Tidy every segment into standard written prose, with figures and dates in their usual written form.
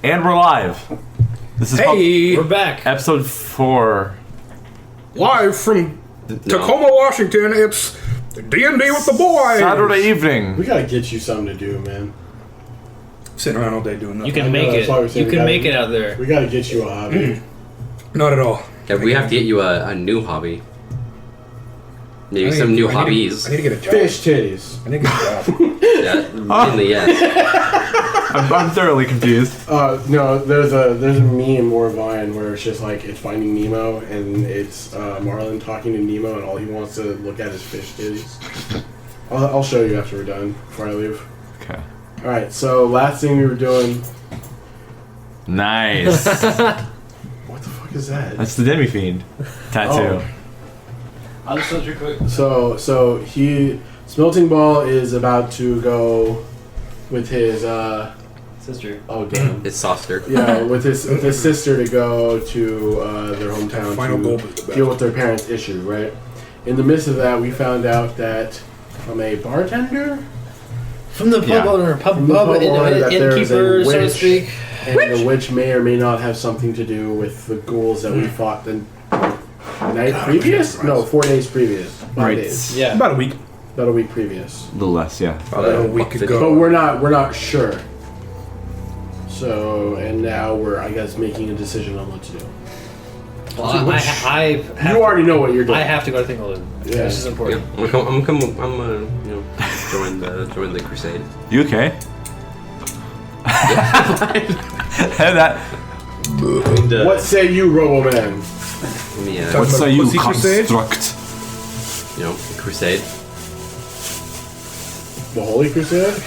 And we're live. This is we're back. Episode 4. Live from Tacoma, Washington, it's D&D With The Boys. Saturday evening. We gotta get you something to do, man. Sitting around all day doing nothing. You can make it. You can make it out there. We gotta get you a hobby. Not at all. Yeah, we have to get you a new hobby. Maybe some new hobbies. I need to get a job. Fish titties. I need to get a job. Yeah, mainly yes. I'm thoroughly confused. No, there's a meme or Vine where it's just like it's Finding Nemo and it's Marlin talking to Nemo and all he wants to look at is fish titties. I'll show you after we're done before I leave. Okay. All right. So last thing we were doing. Nice. What the fuck is that? That's the Demi Fiend tattoo. I'll just search real quick. So Smelting Ball is about to go with his Sister. Oh damn. It's softer. Yeah, with his sister to go to their hometown Final goal is the to best. deal with their parents' issue, right? In the midst of that, we found out that from a bartender, From the pub Yeah. owner, pub From the pub owner, that there is a innkeeper, so to witch. speak. and the witch may or may not have something to do with the ghouls that we fought the night previous? No, 4 days previous. 5 Right. days. Yeah. About a week. About a week previous. A little less, yeah. About a week ago. But we're not sure. So, and now we're, I guess, making a decision on what to do. Well, I have You already know what you're doing. I have to go to Thingleton. Yeah. This is Yeah, important. I'm join the crusade. You okay? that. What say you, Roboman? Let me, What say you, Pussy Crusade? construct? crusade. The Holy Crusade?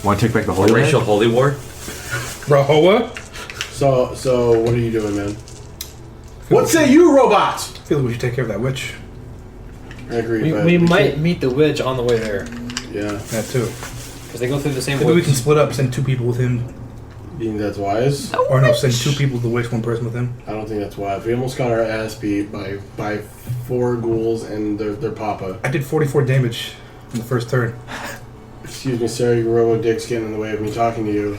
Want to take back the Holy Land? Racial holy war. Rahoa? So what are you doing, man? What say you, robot? I feel like we should take care of that witch. I agree. but We might can't- meet the witch on the way there. Yeah. That too. Because they go through the same Maybe we woods. can split up, send 2 people with him. You think that's wise? Or no, send 2 people to the witch, 1 person with him. I don't think that's wise. We almost got our ass beat by 4 ghouls and their papa. I did 44 damage in the first turn. Excuse me, sir. Your robo dick's getting in the way of me talking to you.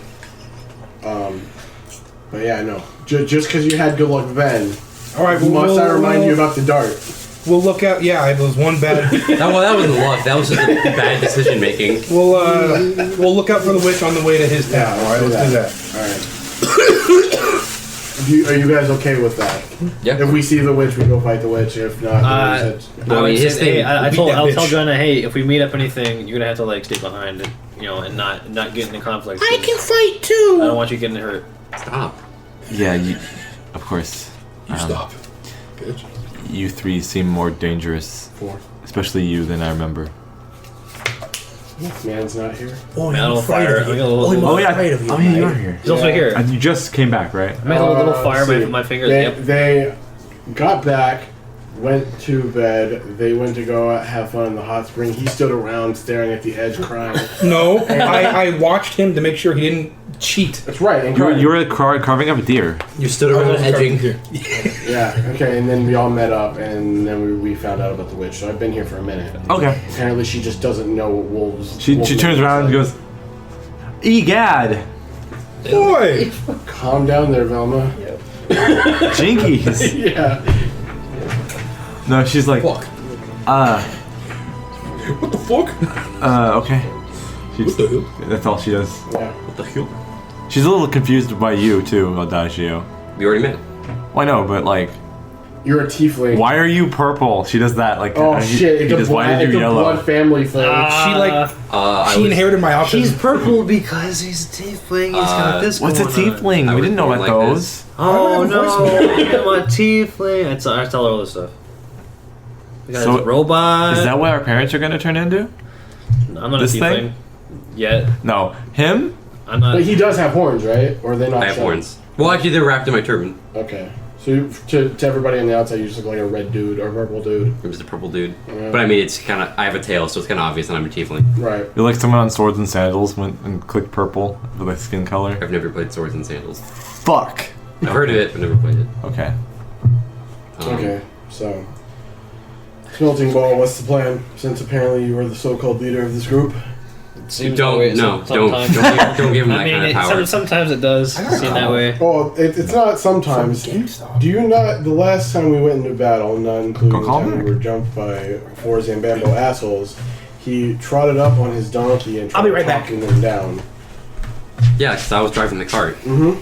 But yeah, no. Just because you had good luck then, Alright, must I remind you about the dart? We'll look out. Yeah, it was 1 bad. That wasn't luck. That was just bad decision making. We'll look out for the witch on the way to his town. Yeah, Alright, let's do that. Alright. Are you guys okay with that? Yeah. If we see the witch, we go fight the witch. If not, then we said- I mean, his thing. I'll beat that tell bitch. Joanna, hey, if we meet up anything, you're gonna have to like stay behind, and and not get into conflict. I can fight too. I don't want you getting hurt. Stop. Yeah, of course. You stop, bitch. You 3 seem more dangerous. 4. Especially you than I remember. Man's not here. Oh, Man, I'm I'm afraid fire. of you. I got a little- I'm Oh yeah, afraid of you, oh yeah, you mate. are here. He's also Yeah. here. And you just came back, right? I made a little fire see. with my fingers. They, Yep. they got back, went to bed. They went to go out, have fun in the hot spring. He stood around staring at the edge, crying. No, I watched him to make sure he didn't cheat. That's right. And You were carving up a deer. You stood I around was edging. yeah. Okay. And then we all met up, and then we found out about the witch. So I've been here for a minute. Okay. Apparently, she just doesn't know what wolves. She wolf turns looks around and like. goes, "Egad, Boy! Calm down there, Velma. jinkies." Yeah. No, she's like, Fuck. What the fuck? Okay. What the hell? That's all she does. Yeah. What the hell? She's a little confused by you too, Adagio. We already met. Well, I know, but like, You're a tiefling. why are you purple? She does that. Like, Oh shit! It's, does, a, why blood, did it's you a yellow? blood family thing. She like I she was- inherited my autism. He's purple because he's a tiefling. He's got this. What's a going on. tiefling? I We was didn't know born about like those. this. Oh I no! don't have a I'm a tiefling. I tell her all this stuff. We got So, this robot. Is that what our parents are gonna turn into? I'm not this a tiefling thing? yet. No, him. I'm not. But he does have horns, right? Or are they not? I have shown? horns. Well, actually, they're wrapped in my turban. Okay. So to everybody on the outside, you just look like a red dude or a purple dude. I'm just a purple dude. Yeah. But I mean, it's kind of. I have a tail, so it's kind of obvious that I'm a tiefling. Right. You're like someone on swords and sandals went and clicked purple with like skin color. I've never played swords and sandals. Fuck. I've heard of it, but never played it. Okay. Okay. So, Smelting Ball, what's the plan? Since apparently you are the so-called leader of this group. seems Don't- that way. no, sometimes. don't give him that kind of power. Sometimes it does seem that way. Oh, it's not sometimes. Do you not? The last time we went into battle, not including the time we were jumped by 4 Zambambo assholes, he trotted up on his donkey and I'll be right tried talking them down. Yeah, because I was driving the cart. Mm-hmm.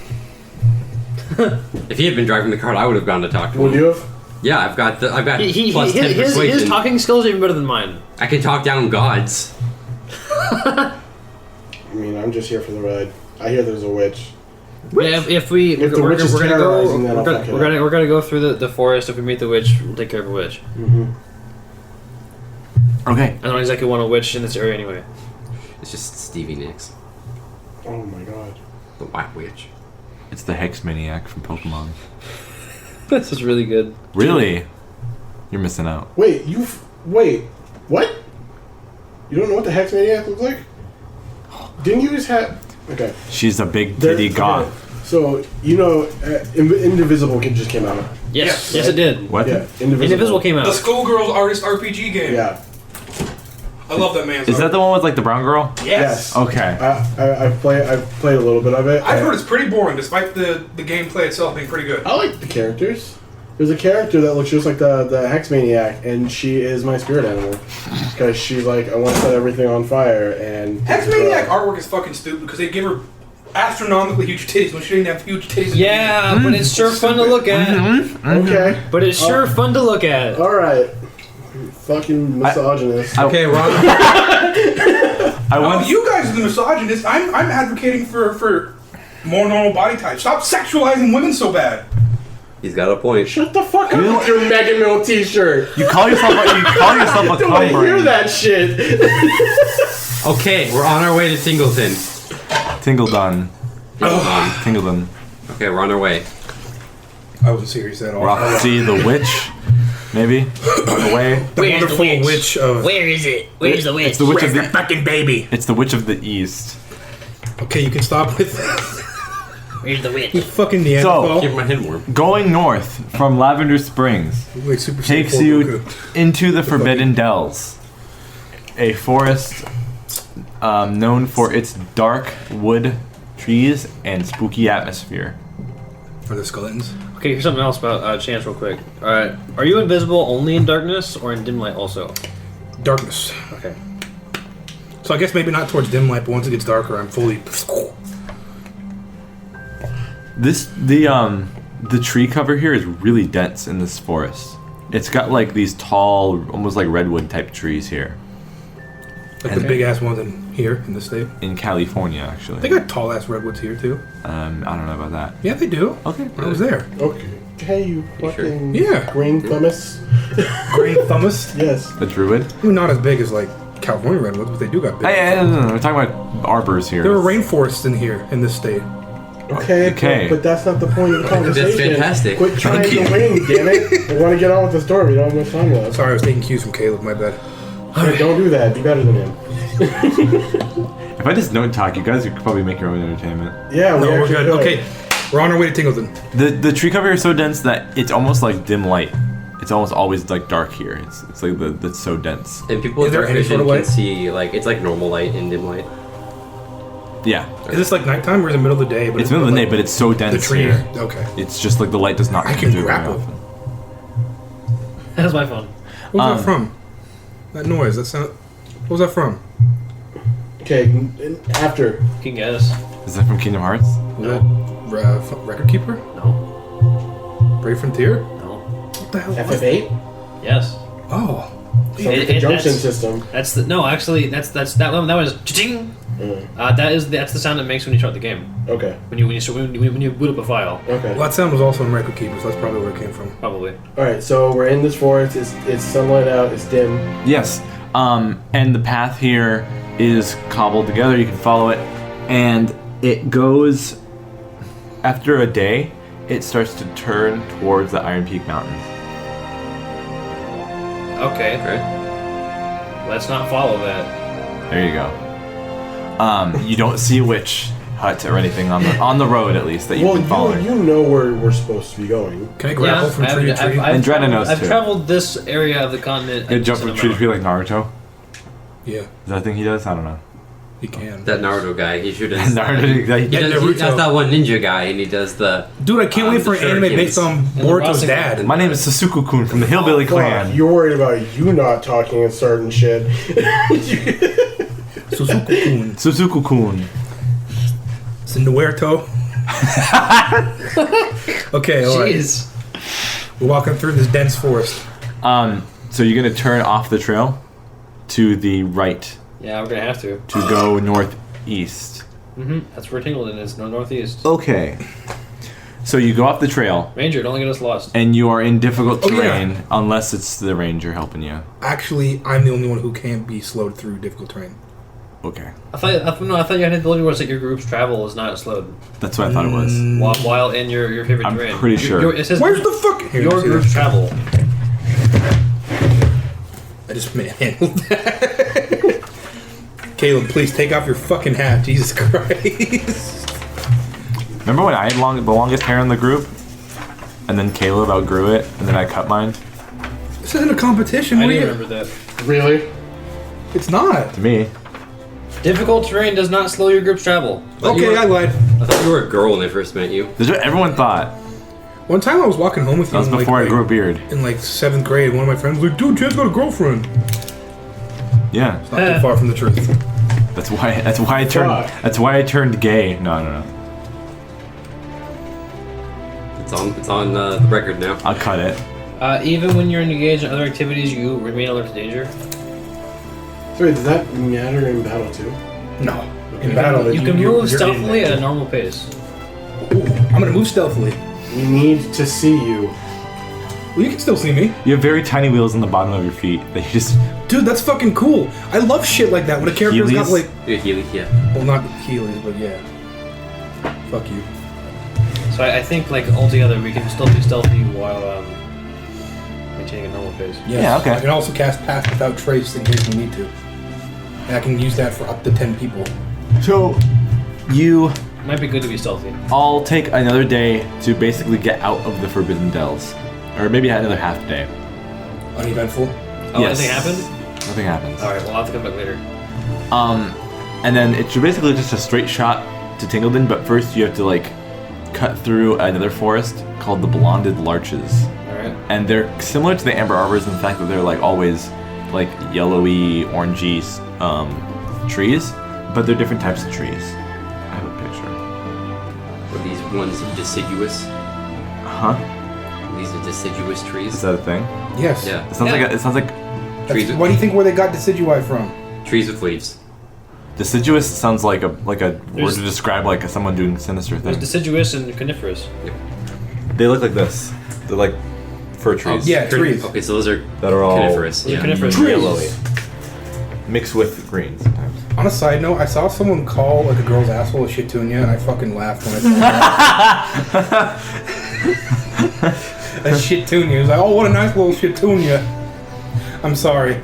If he had been driving the cart, I would have gone to talk to him. Would you have? Yeah, I've got plus 10 his persuasion. talking skills are even better than mine. I can talk down gods. I mean, I'm just here for the ride. I hear there's a witch. Yeah, if we're gonna go through the forest. If we meet the witch, we'll take care of a witch. Mm-hmm. Okay. I don't exactly want a witch in this area anyway. It's just Stevie Nicks, Oh my god. the White Witch. It's the Hex Maniac from Pokemon. This is really good. Really? You're missing out. Wait, wait, what? You don't know what the Hex Maniac looks like? Didn't you just have... Okay. She's a big titty goth. So, you know, Indivisible just came out. Yes, it did. What? Yeah, Indivisible came out. The Schoolgirls Artist RPG game. Yeah. I love that man's Is that the one with like the brown girl? Yes. Okay. I've played a little bit of it. I've heard it's pretty boring, despite the gameplay itself being pretty good. I like the characters. There's a character that looks just like the Hex Maniac, and she is my spirit animal. Because she's like, I want to set everything on fire, and... Hex Maniac artwork is fucking stupid because they give her astronomically huge titties when she didn't have huge titties. Yeah, but it's sure fun to look at. Okay. But it's sure fun to look at. Alright. Fucking misogynist. Okay, Ron. You guys are the misogynists. I'm advocating for more normal body types. Stop sexualizing women so bad. He's got a point. Shut the fuck up with your Mega Mill t-shirt. You call yourself a I don't want to hear that shit. Okay, we're on our way to Tingleton. Tingledon. Tingledon. Okay, we're on our way. I wasn't serious at all. Roxy the witch. Maybe. Away. The wonderful witch of... Where is it? Where's the witch? It's the witch of the fucking baby? It's the witch of the east. Okay, you can stop with that. Where's the witch? You fucking Neanderthal. Give him a hindworm. Going north from Lavender Springs Wait, Super takes Saiyan you Goku. into the Forbidden Dells, a forest known for its dark wood, trees, and spooky atmosphere. Are there skeletons? Okay, here's something else about Chance real quick. Alright, are you invisible only in darkness or in dim light also? Darkness. Okay. So I guess maybe not towards dim light, but once it gets darker, I'm fully... The tree cover here is really dense in this forest. It's got like these tall, almost like redwood type trees here. Like the big ass ones in here in the state. In California, actually. They got tall ass redwoods here too. I don't know about that. Yeah, they do. Okay. I was there. Okay. Hey, you fucking Yeah. green thumbus. Green Thumbus. Yes. The druid? Maybe not as big as like California redwoods, but they do got big. Hey, no. We're talking about arbors here. There are rainforests in here in this state. Okay. But that's not the point of the conversation. That's fantastic. Quit trying to win, damn it. We want to get on with the story. We don't have much time left. Sorry, I was taking cues from Caleb. My bad. Hey, don't do that. Be better than him. If I just don't talk, you guys could probably make your own entertainment. Yeah, No, we're good. could. Okay, we're on our way to Tingleton. The tree cover is so dense that it's almost like dim light. It's almost always like dark here. It's like that's so dense. And people with Is there dark any vision sort of can light? see, like, it's like normal light and dim light. Yeah. Is this like nighttime or is it middle of the day? But It's middle of the day, but it's so the dense tree. here. Okay. It's just like the light does not I come can through very grapple. often. That's my phone. What was that from? That noise. That sound. What was that from? Okay, after. You can guess. Is that from Kingdom Hearts? Was that Record Keeper? No. Brave Frontier? No. What the hell? was that? FF8? Yes. Oh. So the conjunction system. That's the no. Actually, that's that one. That one is cha-ching. That's the sound it makes when you start the game. Okay. When you boot up a file. Okay. Well, that sound was also in Record Keeper, so that's probably where it came from. Probably. Alright, so we're in this forest. It's sunlight out. It's dim. Yes. And the path here is cobbled together. You can follow it, and it goes. After a day, it starts to turn towards the Iron Peak Mountains. Okay. Let's not follow that. There you go. You don't see a witch hut or anything on the road, at least, that you've been following. you know where we're supposed to be going. Can I grapple from tree to tree? And Drenna knows I've too. traveled this area of the continent. You jump from tree to tree like Naruto. Yeah. Is that a thing he does? I don't know. He can. That Naruto guy, he should have. Naruto. That's that one ninja guy, and he does the. Dude, I can't wait for an anime based on Boruto's dad. My name is Sasuke-kun from the Hillbilly Clan. You're worried about you not talking and starting shit. Suzuku-kun. Suzuku-kun. Sinuerto. Okay, alright. Jeez. We're walking through this dense forest. So you're gonna turn off the trail to the right Yeah, we're gonna have to. go northeast. That's where Tingleton is, northeast. Okay. So you go off the trail, Ranger, don't get us lost. and you are in difficult Oh, yeah. terrain unless it's the ranger helping you. Actually, I'm the only one who can't be slowed through difficult terrain. Okay. I thought you had the ability was that your group's travel is not slowed That's what I thought it was. while in your favorite I'm terrain. pretty sure. It says Where's the fuck? Here, your let me see group's that. travel. I just manhandled that. Caleb, please take off your fucking hat. Jesus Christ. Remember when I had the longest hair in the group? And then Caleb outgrew it, and then I cut mine? This isn't a competition. I What do are you? remember that. Really? It's not. To me. Difficult terrain does not slow your group's travel. Okay, I lied. I thought you were a girl when I first met you. That's what everyone thought. One time I was walking home with you. That was in, before I like, grew a beard. In like 7th grade, one of my friends was like, "Dude, Chad's got a girlfriend." Yeah. Not too far from the truth. That's why I turned. Fuck. That's why I turned gay. No. It's on the record now. I'll cut it. Even when you're engaged in other activities, you remain alert to danger. So wait, does that matter in battle too? No. In battle, You can move you're in stealthily there. at a normal pace. Ooh, I'm gonna move stealthily. We need to see you. Well, you can still see me. You have very tiny wheels on the bottom of your feet. They just. Dude, that's fucking cool. I love shit like that when a character's got Heelys? like, Yeah. well, not Heelys, but yeah. Fuck you. So I think like altogether we can still be stealthy while maintaining a normal pace. Yes. Yeah, okay. I can also cast Pass Without Trace in case we need to. And I can use that for up to 10 people. So, you Might be good to be stealthy. all take another day to basically get out of the Forbidden Dells, or maybe another half day. Uneventful. Oh, Yes. anything happened? Nothing happens. Alright, well I'll have to come back later. And then it's basically just a straight shot to Tingleton, but first you have to like cut through another forest called the Blonded Larches. Alright. And they're similar to the Amber Arbors in the fact that they're like always like yellowy, orangey trees, but they're different types of trees. I have a picture. Are these ones deciduous? Huh? These are deciduous trees. Is that a thing? Yes. Yeah. It sounds like Trees. What do you think where they got decidui from? Trees with leaves. deciduous sounds like a word There's- to describe like someone doing sinister There's things. deciduous and coniferous. They look like this. They're like fir trees. Yeah, trees. Okay, so those are That are all coniferous. Those are Yeah. coniferous. yellowy. Mixed with green sometimes. On a side note, I saw someone call like a girl's asshole a shitunya, and I fucking laughed when I saw that. A shitunya. He was like, "Oh, what a nice little shitunya." I'm sorry.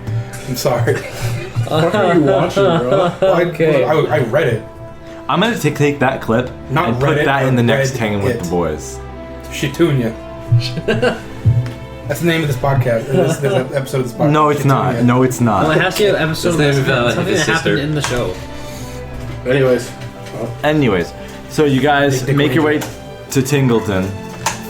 What are you watching, bro? Okay. I read it. I'm gonna take that clip Not and put Reddit, that in the but next read Hanging with it. the Boys. Shitunya. That's the name of this podcast. This episode of this podcast. No, it's not. Shitunya. No, it's Well, it not. has to be an episode That's of the name of, something his that happened sister. in the show. Anyways, Anyways, so you guys Dick make your way Ranger. to Tingleton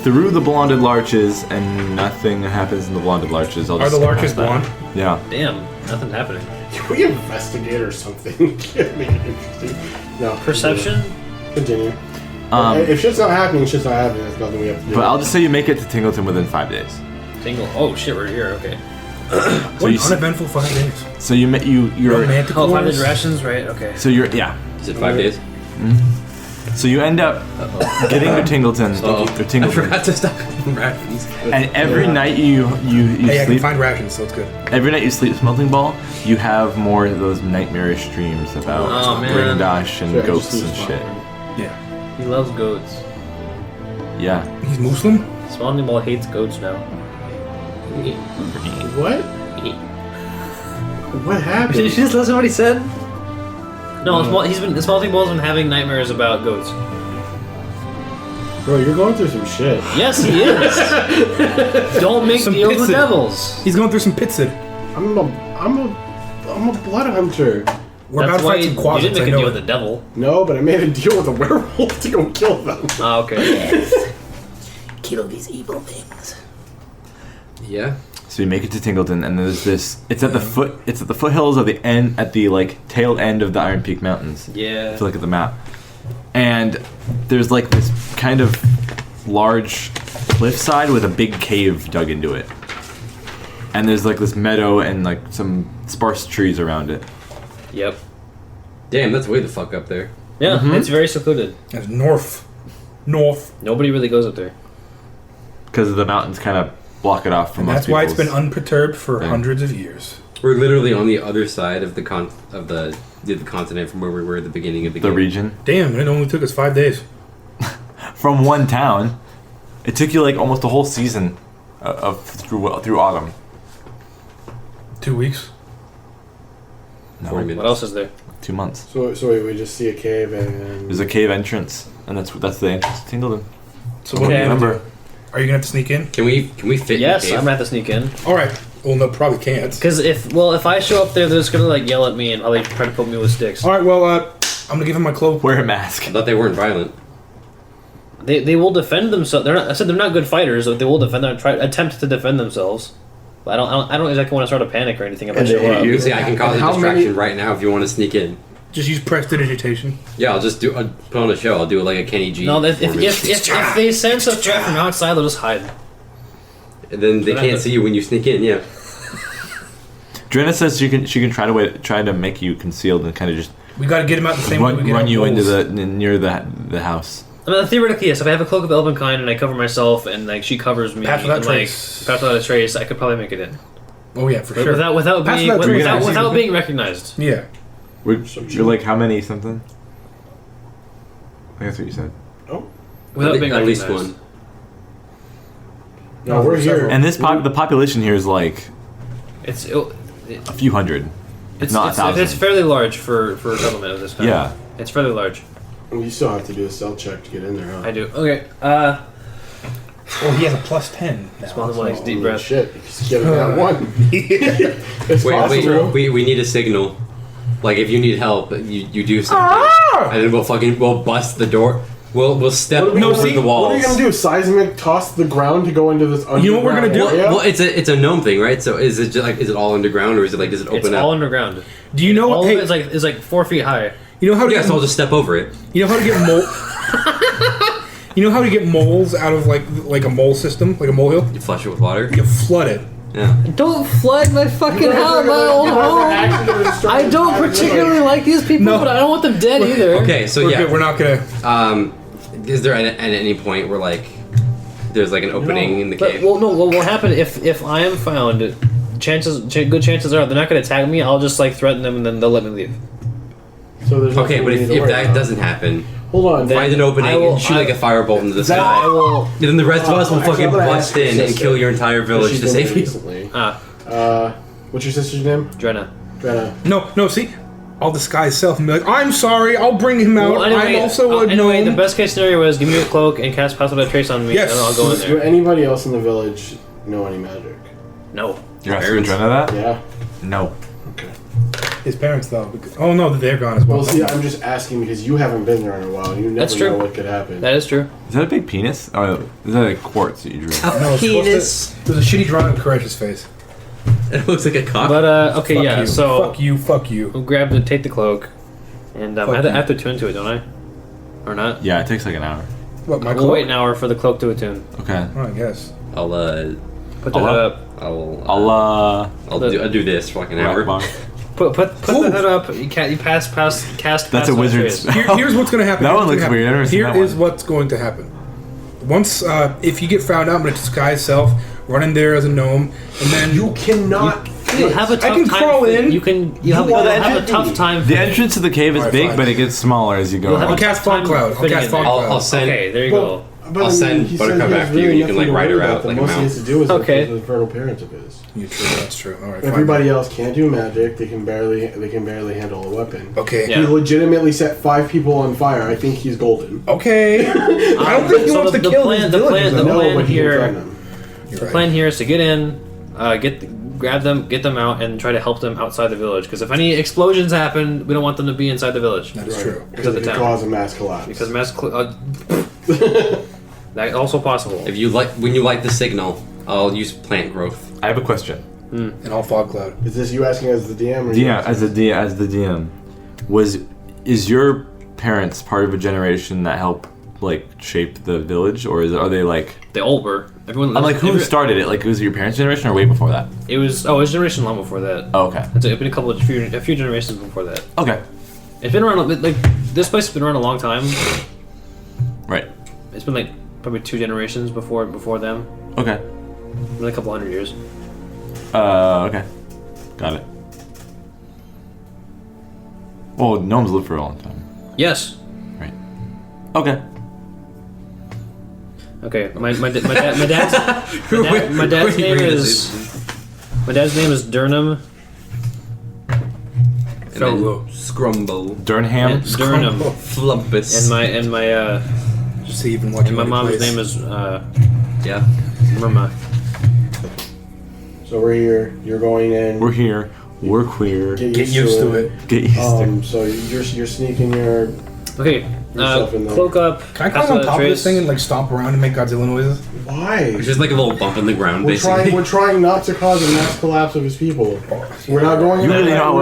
through the Blonded Larches, and nothing happens in the Blonded Larches. I'll Are just the skip larches past that. blonde? Yeah. Damn, nothing's happening. can we investigate or something? Make it interesting. No. Perception? Continue. Um, If shit's not happening, shit's not happening. There's nothing we have to do. But I'll just say you make it to Tingleton within 5 days. Tingle. Oh shit, we're here. Okay. So What you an uneventful 5 days. so you're Romantic Oh, 5 wars. days rations, right? Okay. so you're yeah. Is it 5 days? So you end up getting to Tingleton, Uh-oh. or I Tingleton, forgot to stop eating rations. and every night you Hey, I can sleep. find rations, so it's good. Every night you sleep Smelting Ball, you have more of those nightmarish dreams about Oh, man. Grindash and Sure, I ghosts just and need shit. Yeah. He loves goats. Yeah. He's Muslim? Spawning Ball hates goats now. What? What happened? Did you just listen to what he said? No, Spawning Ball's been having nightmares about goats. Bro, you're going through some shit. Yes, he is. Don't make Some deals with pizza. devils. He's going through some pitsid. I'm a blood hunter. We're about to fight some You quadrants. didn't make I a know deal it. with the devil. No, but I made a deal with a werewolf to go kill them. Oh, okay. Kill these evil things. Yeah. So you make it to Tingleton, and there's this. It's at the foothills of the end, at the like tail end of the Iron Peak Mountains. Yeah. If you look at the map, and there's like this kind of large cliffside with a big cave dug into it, and there's like this meadow and like some sparse trees around it. Yep. Damn, that's way the fuck up there. Yeah, it's very secluded. That's north. Nobody really goes up there. Because the mountains kind of block it off from And most that's why it's been people's- unperturbed for thing. hundreds of years. We're literally on the other side of the continent from where we were at the beginning of the the game. region. Damn, it only took us 5 days. From one town. It took you like almost a whole season through autumn. 2 weeks. No, 40 minutes. What else is there? 2 months. So wait, we just see a cave and... There's a cave entrance, and that's the entrance to Tingleton. So what Okay. Remember? are you gonna have to sneak in? Can we fit Yes, in the I'm cave? gonna have to sneak in. All right. Well, no, probably can't. Because if I show up there, they're just gonna like yell at me and probably try to put me with sticks. All right. Well, I'm gonna give him my cloak. Wear a mask. I thought they weren't violent. They will defend themselves. I said they're not good fighters, but they will defend. Attempt to defend themselves. But I don't exactly want to start a panic or anything if I And show they hate up. you. You see, I can cause a How distraction many- right now if you want to sneak in. Just use prestidigitation. Yeah, I'll put on a show. I'll do like a Kenny G. No, if performance. they sense a threat from outside, they'll just hide. And then they can't see you when you sneak in. Yeah. Drenna says she can try to make you concealed and kind of just We got to get him out the same way we get run out you into wolves. near the house. I mean, theoretically, yes. If I have a cloak of elvenkind and I cover myself and like she covers me, Pass without and, trace. pass without a trace, I could probably make it in. Oh yeah, for But sure. without Pass being without trace. without being recognized. Yeah. You're like how many something? I think that's what you said. Without being at least recognized. one. No, we're here. And the population here is like It's a few hundred, if not a thousand. it's fairly large for a government of this kind. Yeah. It's fairly large. You still have to do a stealth check to get in there, huh? I do. Okay. Well, he has a +10 now. Small one next deep Holy breath. Shit, you just get him that one. It's possible. Wait, we need a signal. Like if you need help, you do something, and then we'll bust the door. We'll step over the walls. What are you gonna do? Seismic toss the ground to go into this underground You know what we're gonna do? area? Well, it's a gnome thing, right? So is it just like is it all underground or is it like does it open It's up? all underground. Do you know? All Hey, of it is like 4 feet high. you know how to Yeah, get so I'll just step over it. you know how to get mole. You know how to get moles out of like a mole system, like a molehill? You flush it with water. You flood it. Yeah. Don't flood my fucking house, my old home. I don't particularly like these people, No. but I don't want them dead either. Okay, so We're yeah. good, we're not gonna. Is there at any point where like there's like an opening in the But cave? what will happen if I am found? Good chances are they're not going to attack me. I'll just like threaten them and then they'll let me leave. So there's Okay, nothing but we need if to worry that about. doesn't happen, Hold on. Then- find an opening I will- and shoot like a firebolt into the I sky. will. And then the rest of us will Actually, fucking I'm gonna bust ask your in and sister, kill your entire village She's to been save here you. recently. Ah, What's your sister's name? Drenna. Drenna. No. See, I'll disguise self and be like, I'm sorry. I'll bring him out. Well, anyway, I'm also a anyway, gnome. the best case scenario is give me a cloak and cast pass without trace on me, Yes. and I'll go in Do there. anybody else in the village know any magic? No. You're asking Drenna that? Yeah. No. Okay. His parents though. Because, oh no, they're gone as well. Well, see, I'm just asking because you haven't been there in a while. And you never That's true. know what could happen. That is true. Is that a big penis? Or is that a quartz that you drew? No, it's supposed to- There's a shitty drawing of Koresh's face. It looks like a cock. But okay, Fuck yeah. you. So Fuck you. we'll take the cloak, and I have to tune to it, don't I? Or not? Yeah, it takes like an hour. What, my We'll cloak? wait an hour for the cloak to attune. Okay. Oh, I guess. I'll Put the hood up. I'll do this for like an hour. Put the hood up. You can't. You cast. That's pass a without wizard's trace. Here's what's gonna happen. That Here's one what's looks gonna weird. I've never happen. seen Here that is one. what's going to happen. Once, if you get found out, I'm gonna disguise self, run in there as a gnome, and then You cannot. You'll have a tough can time. crawl in. You can. You'll have a tough time. The entrance to the cave is Alright, big, fine. but it gets smaller as you go. You'll have I'll a cast tough time fog cloud. I'll fitting cast in fog there. cloud. I'll send. Okay, there you go. I'll send he Buttercup said he has after you, and you can, nothing like, to ride worry her about. out The like a most he mount. has to do is Okay. the infernal parents of his. You true, that's true. All right. fine. Everybody else can't do magic. They can barely handle a weapon. Okay. Yeah. He legitimately set 5 people on fire. I think he's golden. Okay. I don't think he So wants to the kill plan- these the villagers. plan- though. the No, plan but he can here- threaten them. You're The right. plan here is to get in, grab them, get them out, and try to help them outside the village. Because if any explosions happen, we don't want them to be inside the village. That is true. Because it could cause a mass collapse. Because that's also possible. If you when you light the signal, I'll use plant growth. I have a question. And all fog cloud. Is this you asking as the DM? Or As the DM, is your parents part of a generation that helped like shape the village, or are they like They all were. Everyone. who started it? Like, was it your parents' generation or way before that? It was. Oh, it was a generation long before that. Oh, okay. It's been a few generations before that. Okay. It's been around. Like this place has been around a long time. Right. It's been like probably 2 generations before them. Okay. Really a couple hundred years. Okay. Got it. Well, gnomes live for a long time. Yes. Right. Okay. Okay. My dad's name is Durnham. Fellow Scrumble. Durnham. Durnham. Flumpus. And my Just so you've been watching. my mom's name is Yeah. Murma. So we're here. You're going in. We're here. We're queer. Get used to it. Get used to it. So you're sneaking your. Okay. Yourself in there. Cloak up. Can I climb on top of this thing and like stomp around and make Godzilla noises? Why? It's just like a little bump in the ground, basically. We're trying not to cause a mass collapse of his people. We're not going. You really know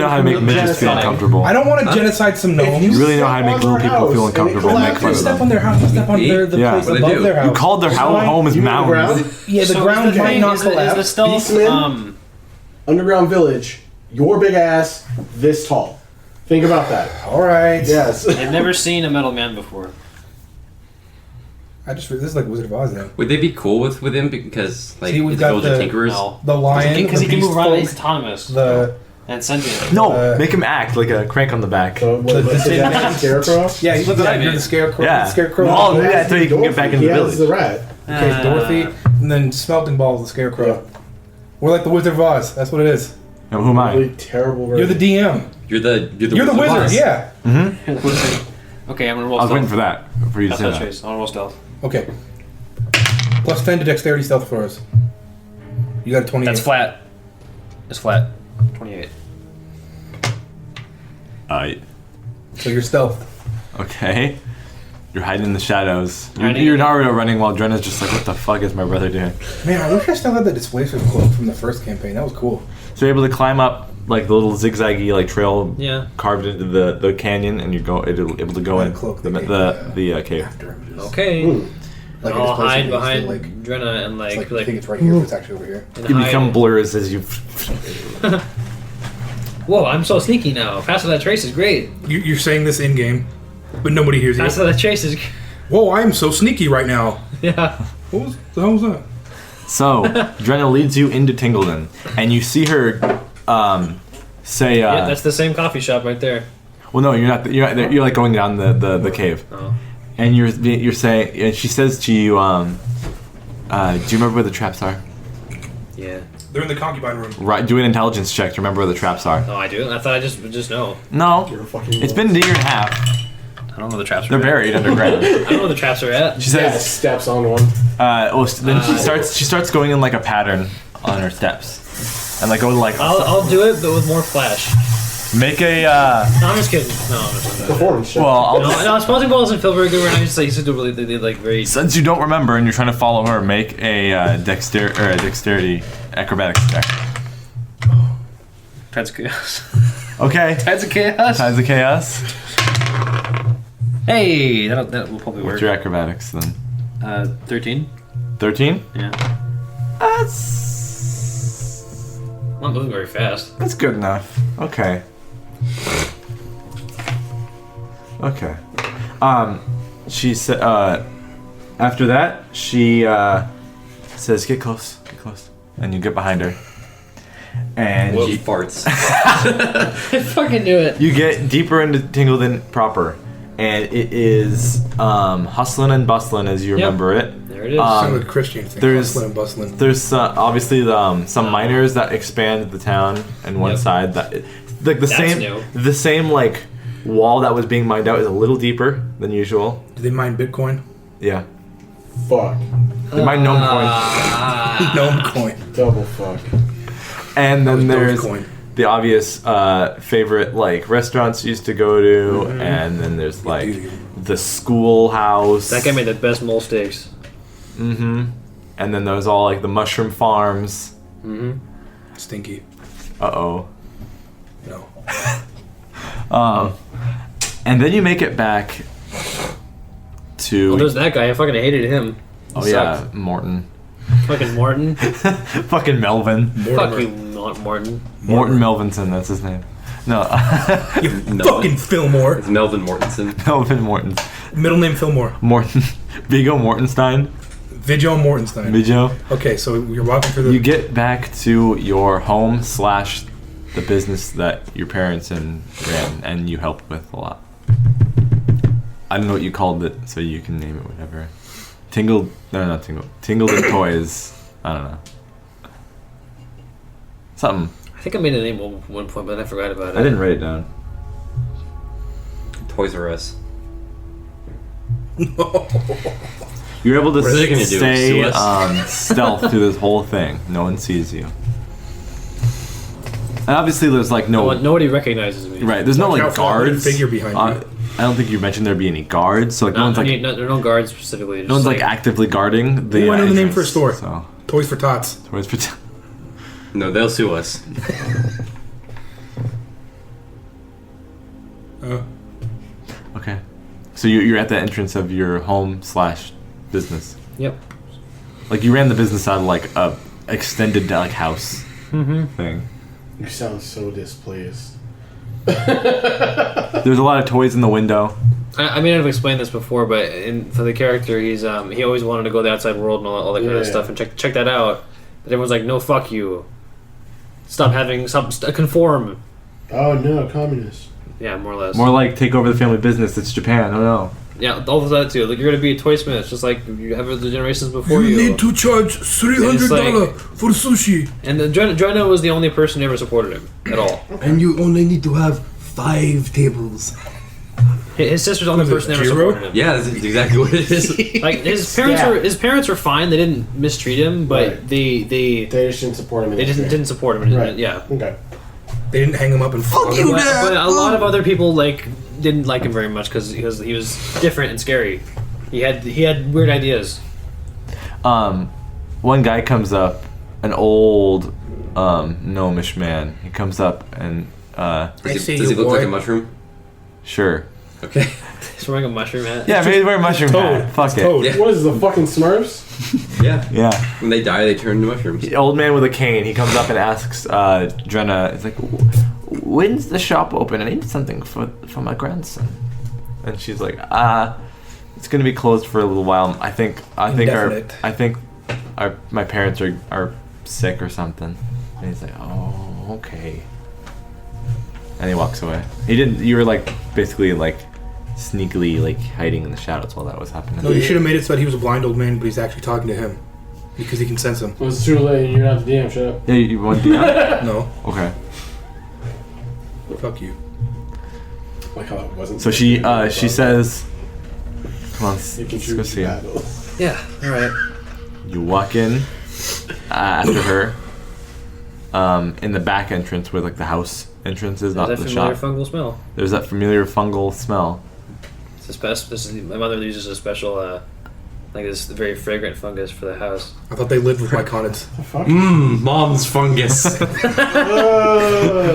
how to make midgets feel uncomfortable. I don't want to genocide some gnomes. You really know how to make little people feel uncomfortable and make fun of Step them. on their house. Step on the Yeah. place What'd they above do? their house. You called their home as mountains. Yeah, the ground might not collapse. Is the stealth? Beastman? Underground village. Your big ass, this tall. Think about that. All right. Yes. I've never seen a metal man before. This is like Wizard of Oz then. Would they be cool with him because like See, we've it's got village of the- tinkerers? No. The lion, Because the he can beast move around and folk, he's autonomous. the And sentient. No, make him act like a crank on the back. So what's his name? Scarecrow? yeah, you're name. the scarecrow. Yeah. The scarecrow. Oh, He yeah, has so you can get back in the He has village. the rat. Okay, Dorothy, and then Smelting Ball is the scarecrow. Yeah. We're like the Wizard of Oz. That's what it is. Now, who am I? Really terrible version. You're the DM. You're the You're the wizard. Oz. Yeah. Okay, I'm gonna roll I was stealth. waiting for that. For you to That's say not that. trace. I'm gonna roll stealth. Okay. Plus 10 to dexterity stealth for us. You got a 28. That's flat. It's flat. 28. So you're stealth. Okay. You're hiding in the shadows. You're Hiding. Naruto running while Drena's just like, what the fuck is my brother doing? Man, I wish I still had the displacer cloak from the first campaign. That was cool. So you're able to climb up like the little zigzaggy like trail Yeah. carved into the canyon, and you're able to go in Cloak the cave. After him. Just, Okay. like, I'll a displacer hide is behind still, like, Drenna and it's like, like, I think it's right here, but it's actually over here. and You hide. become blurs as you. Whoa, I'm so sneaky now. Pass Without Trace is great. You're saying this in game, but nobody hears you. Pass Without Trace is. Whoa, I am so sneaky right now. Yeah. What the hell was that? So Drenna leads you into Tingleton, and you see her say, Yeah, that's the same coffee shop right there. "Well, no, you're not. You're like going down the cave." Oh. And you're saying, and she says to you, "Do you remember where the traps are?" Yeah. They're in the concubine room. Right. Do an intelligence check to remember where the traps are. Oh, I do. I thought I just know. No, You're a fucking it's been a year and a half. I don't know where the traps are. They're at. buried underground. I don't know where the traps are at. She Yeah, says, steps on one. then she starts going in like a pattern on her steps, and like go like I'll do it, but with more flash. make a. No, I'm just kidding. No, I'm just kidding. Performance check. Well, I'll No, Smelting Ball doesn't feel very good right now. He's like, really, they like very. since you don't remember and you're trying to follow her, make a dexterity acrobatics check. Tides of Chaos. Okay. Tides of Chaos. Tides of chaos. Hey, that will probably work. What's your acrobatics then? 13. 13. Yeah. That's I'm not moving very fast. good enough. Okay. Okay. She said. After that, she says, "Get close, and you get behind her, and She farts. I fucking knew it. you get deeper into Tingleton proper, and it is hustling and bustling as you remember it. There it is. Sound like a Christian thing. there's- Hustling and bustling. There's obviously some miners that expand the town, and one Yep. side that like the That's same new. the same like wall that was being mined out is a little deeper than usual. Do they mine Bitcoin? Yeah, Fuck. they mine gnome coin. Ah. Gnome coin. Double fuck. And then there's Dogecoin. the obvious favorite like restaurants you used to go to, and then there's like the schoolhouse. That guy made the best mole steaks. And then there's all like the mushroom farms. Stinky. Uh-oh. No. And then you make it back to... Oh, there's that guy. I fucking hated him. Oh, He yeah, sucked. Morton. Fucking Morton. Fucking Melvin. Fuck you, not Morton. Morton Melvinson, that's his name. No. You fucking Fillmore. It's Melvin Mortensen. Melvin Morton. Middle name Fillmore. Morton. Vigo Mortenstein. Vigil Mortenstein. Vigo. Okay, so you're walking through the. You get back to your home / the business that your parents ran and you helped with a lot. I don't know what you called it, so you can name it whatever. Tingled and Toys. I don't know. Something. I think I made a name at one point, but I forgot about it. I didn't write it down. Toys R Us. You're able to What are they gonna do, stay sue us? stealth through this whole thing. No one sees you. And obviously there's like Nobody recognizes me. right. There's no Watch like out for that wooden guards. figure behind you. I don't think you mentioned there'd be any guards. So like no one's like there are no guards specifically. no one's like actively guarding the. I know the name for a entrance, store. So Toys for Tots. Toys for No, they'll sue us. Okay. So you're at the entrance of your home / business. Yep. Like you ran the business out of like a extended like house thing. You sound so displeased. There's a lot of toys in the window. I may not have explained this before, but for the character, he always wanted to go to the outside world and all that kind of stuff and check that out. But everyone's like, no, fuck you. Conform. Oh no, communist. Yeah, more or less. More like take over the family business. It's Japan. I don't know. Yeah, all of that too. Like you're gonna be a toy smith, just like you have the generations before you. need to charge $300 for sushi. And Drenna was the only person who ever supported him at all. And you only need to have 5 tables. His sister's the only person who ever Jiro? supported him. Yeah, that's exactly what it is. Like his parents were fine. They didn't mistreat him, but Right. they They just didn't support him. they didn't support him. Right. Yeah. Okay. They didn't hang him up and fuck you, him. But a lot of other people didn't like him very much because he was different and scary. He had weird ideas. One guy comes up, an old gnomish man. He comes up and Does he look like a mushroom? sure. Okay. He's wearing a mushroom hat. Yeah, maybe wear a mushroom Toad. hat. Fuck It's it. Toad. Yeah. What is the fucking Smurfs? Yeah. Yeah. When they die, they turn into mushrooms. The old man with a cane. He comes up and asks Drenna. He's like, "When's the shop open? I need something for my grandson." And she's like, it's gonna be closed for a little while. I think Indefinite. my parents are sick or something." And he's like, "Oh, okay." And he walks away. He didn't. You were like basically like sneakily like hiding in the shadows while that was happening. No, you should have made it so that he was a blind old man, but he's actually talking to him. Because he can sense him. Well, it's too late. You're not the DM. Shut up. Yeah, you want to do that? No. Okay. Fuck you. Like how that wasn't. So she says, "Come on, You can let's choose go see him." battle. Yeah. All right. You walk in after her in the back entrance where like the house entrance is, not That the familiar shop. fungal smell. There's that familiar fungal smell. My mother uses a special, like this very fragrant fungus for the house. I thought they lived with myconids. Mom's fungus.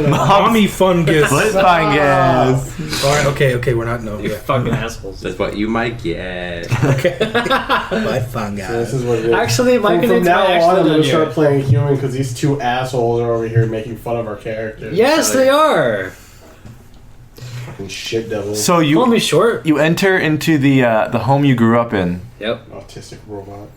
Mommy fungus. Foot fungus. Alright, okay, we're not, no. You Yeah. fucking assholes. That's what you might get. Butt fungus. This is what it is. Actually, my From convinced now my on, I'm accent gonna on start you. playing human because these two assholes are over here making fun of our characters. Yes, they are. Fucking shit devils. So Call me short. you enter into the home you grew up in, Yep. Autistic robot.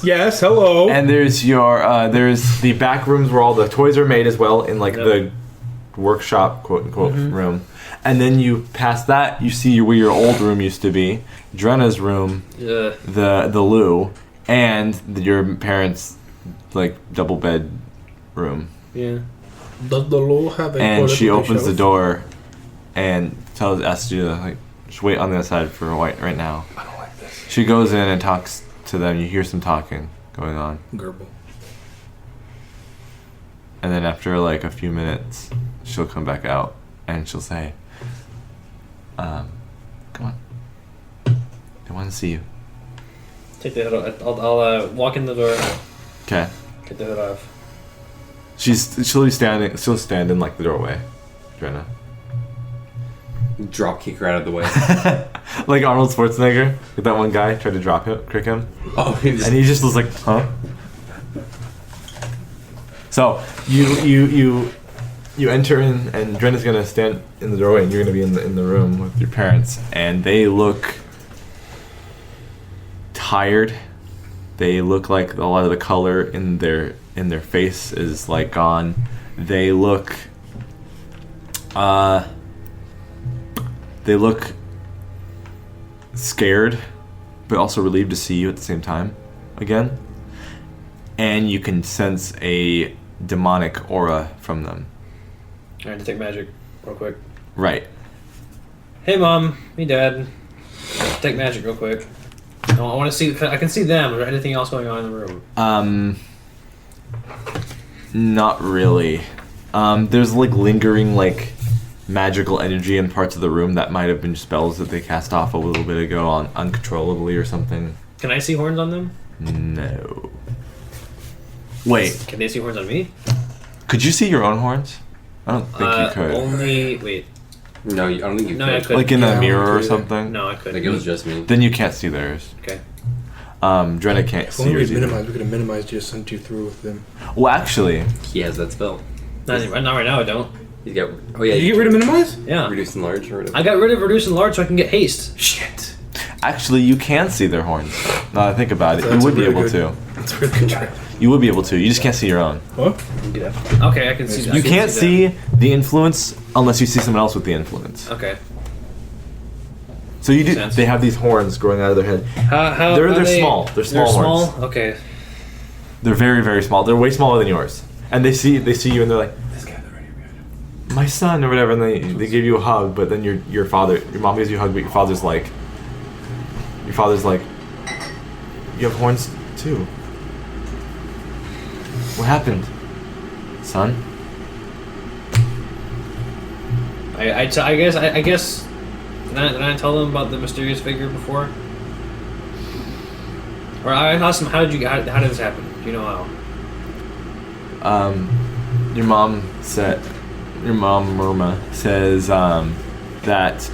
Yes, hello. and there's there's the back rooms where all the toys are made as well in like Yep. the workshop quote unquote room, and then you past that you see where your old room used to be, Drenna's room, the loo, and your parents' like double bed room. Yeah. Does the law have a And she toilet opens the shelf? door and asks you to like just wait on the other side for right now. I don't like this. She goes in and talks to them. You hear some talking going on. Gerbil. And then after like a few minutes, she'll come back out and she'll say, come on. They want to see you. Take the hood off. I'll walk in the door. Okay. Take the hood off. She'll stand in like the doorway. Drenna. Drop kick her out of the way. Like Arnold Schwarzenegger, like that one guy tried to kick him. Oh, And he just was like, huh? So you enter in, and Drenna's gonna stand in the doorway, and you're gonna be in the room with your parents, and they look tired. They look like a lot of the color in their face is like gone. They look scared, but also relieved to see you at the same time again. And you can sense a demonic aura from them. Alright, detect magic real quick. Right. Hey mom, hey dad. Detect magic real quick. I want to see. I can see them. Is there anything else going on in the room? Not really. There's like lingering like magical energy in parts of the room that might have been spells that they cast off a little bit ago on uncontrollably or something. Can I see horns on them? No. Wait. Can they see horns on me? Could you see your own horns? I don't think you could. Only wait. No, I don't think you No, could. I couldn't. Like in Yeah, a mirror or either. something? No, I I couldn't. think it was just me. Then you can't see theirs. Okay. Drenna can't If see only yours we'd either. minimized, we could have minimized you, sent you through with them. Well, actually, He has that spell. Not right now. I don't. He's got. Oh yeah. Did you get rid of minimize? Yeah. Reduce and large or whatever. I got rid of reduce and large so I can get haste. Shit. you can see their horns. Now that I think about it, you That's would be really able good. to. That's really good try. You would be able to. You just can't see your own. What? Okay, I can see. I You can can't that. see the influence unless you see someone else with the influence. Okay. So you do. Sense. They have these horns growing out of their head. How They're are they- small. They're small horns. Okay. They're very, very small. They're way smaller than yours. And they see you and they're like, my son or whatever, and they give you a hug, but then your mom gives you a hug, but your father's like, you have horns too. What happened, son? I guess. Did I tell them about the mysterious figure before? Or I asked them, how did this happen? Do you know how? Your mom Murma says that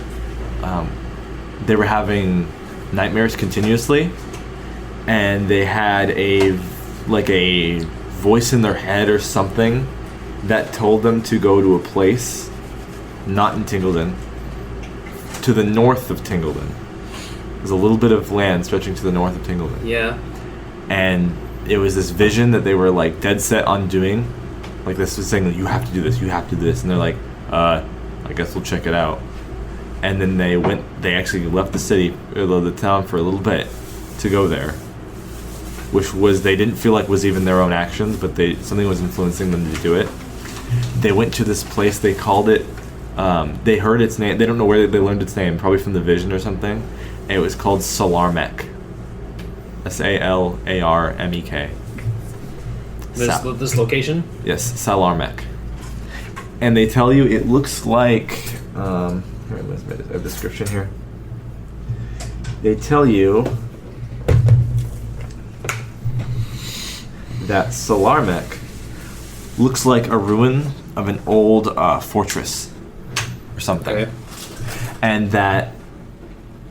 they were having nightmares continuously, and they had a voice in their head or something that told them to go to a place not in Tingleton, to the north of Tingleton. There's a little bit of land stretching to the north of Tingleton. Yeah. And it was this vision that they were like dead set on doing. Like this was saying, you have to do this, you have to do this. And they're like, I guess we'll check it out. And then they actually left the city, or the town for a little bit to go there. Which was, they didn't feel like was even their own actions, but something was influencing them to do it. They went to this place, they called it, they heard its name, they don't know where they learned its name, probably from the vision or something. And it was called Salarmek. Salarmek. This location? Yes, Salarmek. And they tell you it looks like... where's a description here. They tell you that Salarmek looks like a ruin of an old fortress or something. Okay. And that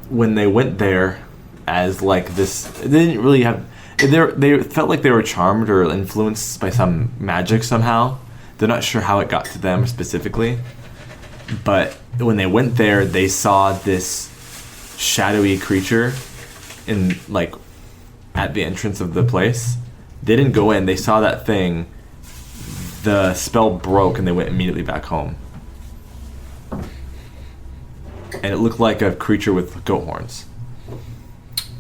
when they went there as like this... They didn't really have... They felt like they were charmed or influenced by some magic somehow. They're not sure how it got to them specifically. But when they went there, they saw this shadowy creature at the entrance of the place. They didn't go in. They saw that thing. The spell broke and they went immediately back home. And it looked like a creature with goat horns.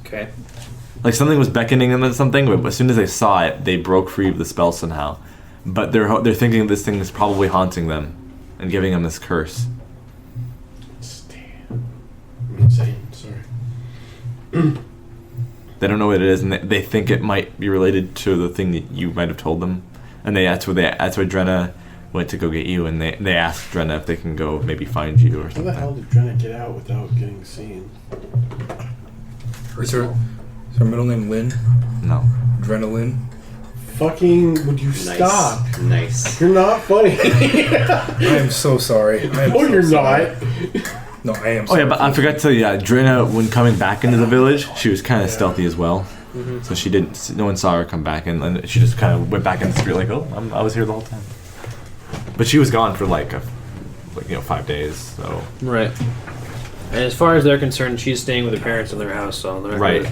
Okay. Like something was beckoning them or something, but as soon as they saw it, they broke free of the spell somehow. But they're thinking this thing is probably haunting them and giving them this curse. Damn. I'm insane. Sorry. They don't know what it is, and they think it might be related to the thing that you might have told them And that's where Drenna went to go get you, and they asked Drenna if they can go maybe find you or How something. the hell did Drenna get out without getting seen? Is her middle name Lynn? No. Adrenaline? Fucking, would you stop? Nice. You're not funny. I am so sorry. I am No, so you're sorry. not. No, I am Oh so yeah, but I forgot to tell you, Drenna, when coming back into the village, she was kind of stealthy as well. So she didn't. No one saw her come back, and she just kind of went back in the street like, "Oh, I was here the whole time." But she was gone for like 5 days. So Right. And as far as they're concerned, she's staying with her parents in their house, so they're not right.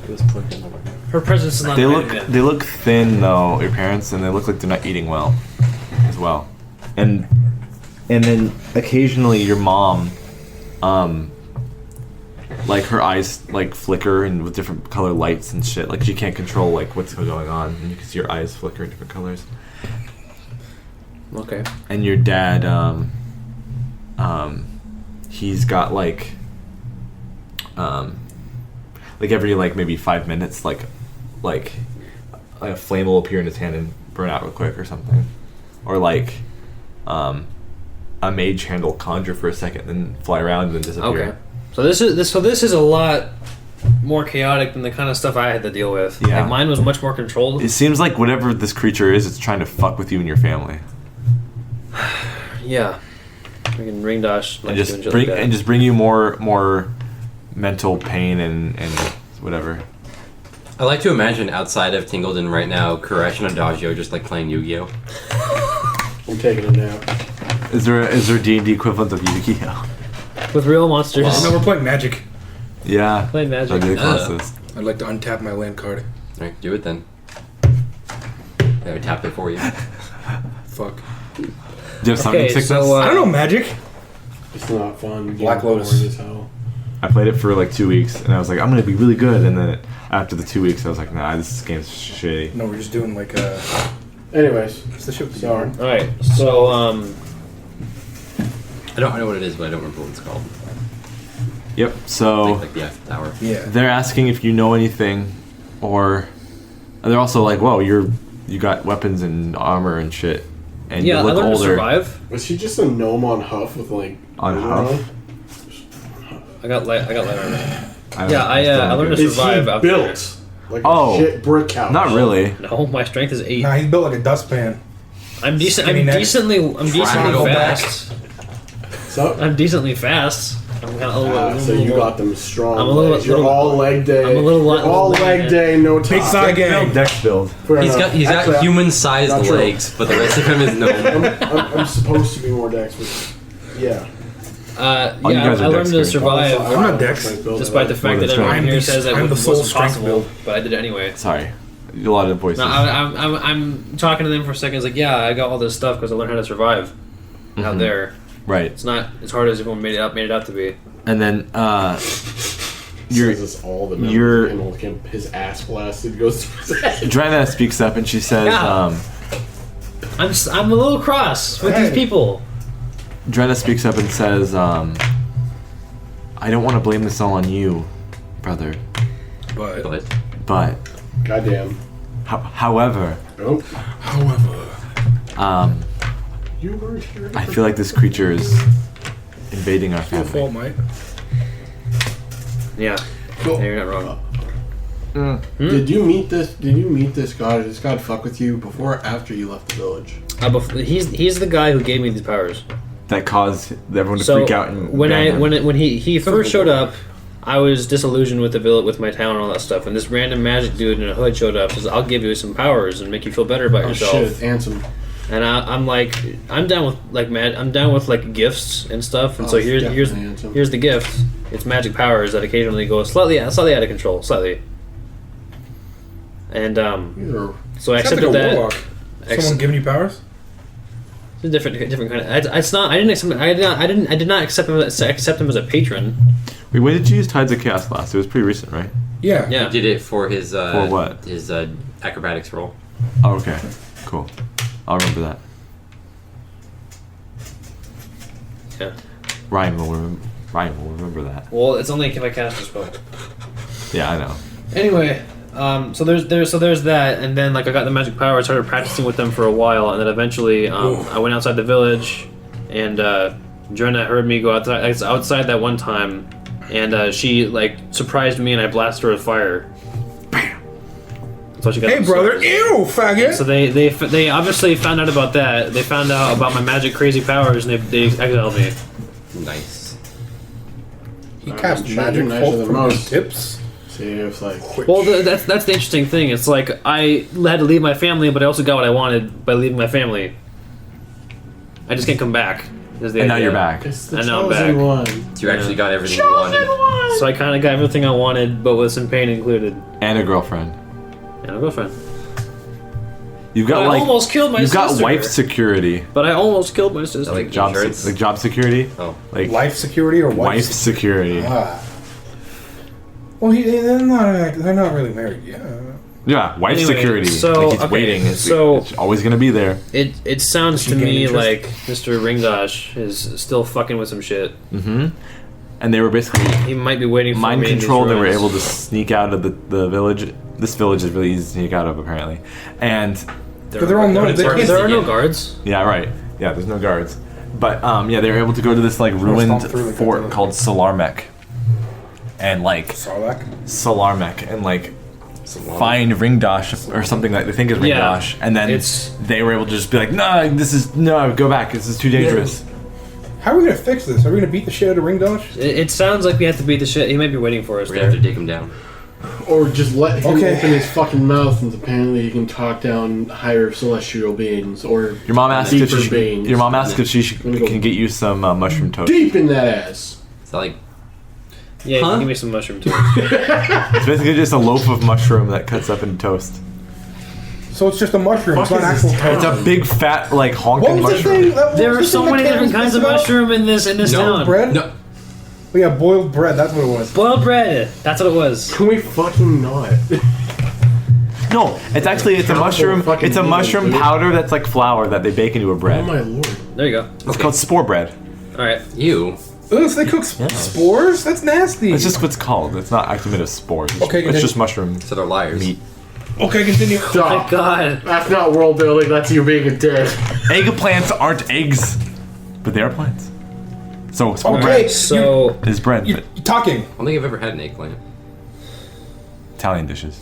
gonna- her presence is not. They look thin though, your parents, and they look like they're not eating well, as well. And then occasionally your mom, like her eyes like flicker and with different color lights and shit. Like she can't control like what's going on, and you can see your eyes flicker in different colors. Okay. And your dad, he's got like every like maybe 5 minutes, like a flame will appear in his hand and burn out real quick or something, or like a mage hand will conjure for a second, then fly around and then disappear. Okay. So this is a lot more chaotic than the kind of stuff I had to deal with. Yeah. Like mine was much more controlled. It seems like whatever this creature is, it's trying to fuck with you and your family, Yeah. Freaking ring dash. and just bring you more mental pain and whatever. I like to imagine outside of Tingledon right now, Koresh and Adagio just like playing Yu-Gi-Oh. I'm taking a nap. Is there D&D equivalent of Yu-Gi-Oh? with real monsters. No, we're playing Magic. Yeah. Playing Magic. That'd be the closest. I'd like to untap my land card. Alright, do it then. Yeah, I tapped it for you. Fuck. Do you have summoning Okay, sickness? so, I don't know Magic. It's not fun. Black Getting Lotus. bored as hell. I played it for like 2 weeks, and I was like, I'm gonna be really good. And then after the 2 weeks, I was like, nah, this game's shitty. No, we're just doing like Anyways, what's the shit with the sorry. All right. So I know what it is, but I don't remember what it's called. Yep. So Like the Eiffel Tower. Yeah. they're asking if you know anything, or they're also like, whoa, you got weapons and armor and shit, and yeah, you I look learned to older. survive. Was she just a gnome on Huff with like On armor Huff? I got light armor. I Yeah, I learned to Is he survive out built like Oh. a shit brick house? Not really. there. No, my strength is 8. Nah, he's built like a dustpan. I'm decent. Skinny I'm neck. decently Triangle back. fast. So, I'm decently fast. I'm kind of a little. so you got them strong. I'm a little- legs. You're little- all leg day. I'm a little You're all leg leg day. day. No top. Big side gang. Dex build. Fair He's enough. got Actually, human-sized not true. legs, but the rest of him is no. I'm supposed to be more dex, but yeah. Oh, you Yeah, guys I are learned to dex survive, I'm not dex, despite the fact that that's right. everyone I'm here the- says that I'm it the sole wasn't strength possible, build. but I did it anyway. Sorry, a lot of voices. No, I'm talking to them for a second. It's like, yeah, I got all this stuff because I learned how to survive out there. Right. It's not as hard as everyone made it out to be. And then You're, says all the you're- members of Camp, his ass blasted goes through his head. Drenna speaks up and she says, Yeah. I'm a little cross with these people. Drenna speaks up and says, I don't want to blame this all on you, brother, But but Goddamn. however, Oh, however, you were here. I feel like this creature is invading our your fault, family. mate. Yeah, Cool. yeah, you're not wrong. Did you meet this? Did you meet this god? Did this god fuck with you before or after you left the village? He's the guy who gave me these powers. That caused everyone to So freak out and when ban him. when he first showed up, I was disillusioned with the village, with my town, and all that stuff. And this random magic dude in a hood showed up. Says, "I'll give you some powers and make you feel better about Oh yourself." shit, Ansem. And I'm like, I'm down with I'm down with like gifts and stuff. And Oh, so it's here's definitely Ansem. here's the gift. It's magic powers that occasionally go slightly out of control, slightly. And You're so I Sounds like accepted a that. warlock. Someone giving you powers? It's a different kind of. It's not. I didn't accept. I did not accept him as a patron. Wait, when did you use Tides of Chaos last? It was pretty recent, right? Yeah. Yeah. He did it for his For what? His acrobatics roll. Oh, okay. Cool. I'll remember that. Yeah. Ryan will remember that. Well, it's only if I cast a spell. Yeah, I know. Anyway, So there's that, and then like I got the magic power. I started practicing with them for a while, and then eventually I went outside the village, and Drenna heard me go outside. I was outside that one time, and she like surprised me, and I blasted her with fire. Bam. So she got Hey, brother! stars. Ew, faggot! So they obviously found out about that. They found out about my magic crazy powers, and they exiled me. Nice. He cast Sure, magic you're nicer folk than from his most. tips. See, it's like Well, that's the interesting thing. It's like I had to leave my family, but I also got what I wanted by leaving my family. I just can't come back. Is the And now idea. you're back. it's the And now I'm chosen back. one. So you actually got everything you wanted. So I kind of got everything I wanted, but with some pain included. And a girlfriend. And a girlfriend. You've got I like almost killed my you've got sister. wife security, But I almost killed my sister. Like job insurance? like job security, Oh. like Life security or wife wife security. Ah. Well, they're not really married yet. Yeah, wife Anyway, security. so, like it's okay, waiting. It's, so- it's always gonna be there. It sounds She to gained me interest? like Mr. Ringdosh is still fucking with some shit. And they were basically He might be waiting for mind me in these control. They were ruins. able to sneak out of the village. This village is really easy to sneak out of, apparently. And But they're all known. They can't There are no Yeah. guards. yeah, right. Yeah, there's no guards. But yeah, they were able to go to this like ruined stomp through and fort cut called Salarmek, and like Sarlacc. Salarmek, and like find Ringdosh or something that they think is Yeah, Ringdosh, and then it's- they were able to just be like, no, go back. This is too dangerous. How are we gonna fix this? Are we gonna beat the shit out of Ringdosh? It sounds like we have to beat the shit. He might be waiting for us We're gonna there. have to dig him down. Or just let him Okay. open his fucking mouth, and apparently he can talk down higher celestial beings, or Your mom asked if deeper she. beings. Your mom asked if she Let me go can get you some mushroom toast. deep in that ass. Is that like Yeah, Huh? give me some mushroom too. It's basically just a loaf of mushroom that cuts up into toast. So it's just a mushroom. It's Fuck not is actual this toast. It's a big fat like What honking was the mushroom. thing? What There was are the so thing many that different Caleb kinds of was about? mushroom in this No. town. Bread? no? Oh, yeah, boiled bread. That's what it was. Boiled bread. That's what it was. Can we fucking not? No, it's actually it's a mushroom. fucking It's a demons, mushroom dude. powder that's like flour that they bake into a Oh bread. my lord. There you go. It's called spore bread. All right. You. Ugh, so they cook spores? That's nasty. It's just what's called. It's not actually made of spores. It's, Okay, it's continue. just mushroom So they're liars. meat. Okay, continue. My Stop. God. That's not world building, that's you being a dick. Eggplants aren't eggs, but they are plants. So spore Okay, bread So is bread, you're but talking. I don't think I've ever had an eggplant. Italian dishes.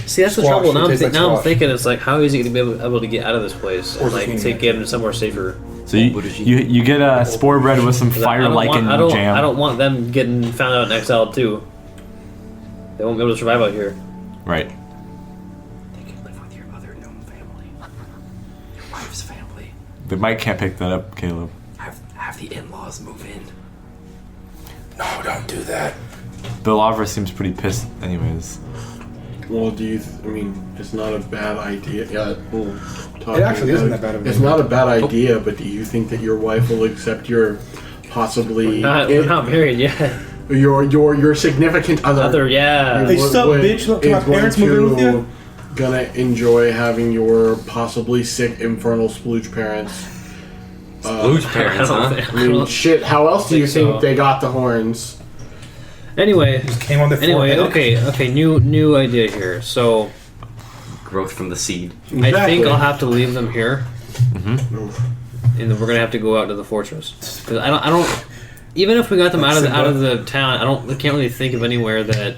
see, that's the Squash. trouble. Now, It tastes like now I'm squash. thinking it's like, how is he gonna be able to get out of this place and like zucchini, take him somewhere safer? So you get a spore bread with some 'Cause fire lichen I don't jam. I don't want them getting found out and exiled too. They won't be able to survive out here. Right. They can live with your other known family. Your wife's family. The mic can't pick that up, Caleb. Have the in-laws move in. No, don't do that. The lava seems pretty pissed, anyways. Well, do you? I mean, it's not a bad idea. Yeah, It actually isn't that bad of an It's idea. not a bad idea, but do you think that your wife will accept your possibly We're not married yet. your significant other? Yeah. Hey, sup, bitch? Look, can my is going parents move in with you? Gonna enjoy having your possibly sick infernal splooge parents. Splooge parents, huh? I mean, shit. How else do you think think so. they got the horns? Anyway. Came on the Anyway. forehead. Okay. New idea here. So Growth from the seed. I think I'll have to leave them here, Mm-hmm. and then we're gonna have to go out to the fortress. Because I don't. Even if we got them out of the town, I can't really think of anywhere that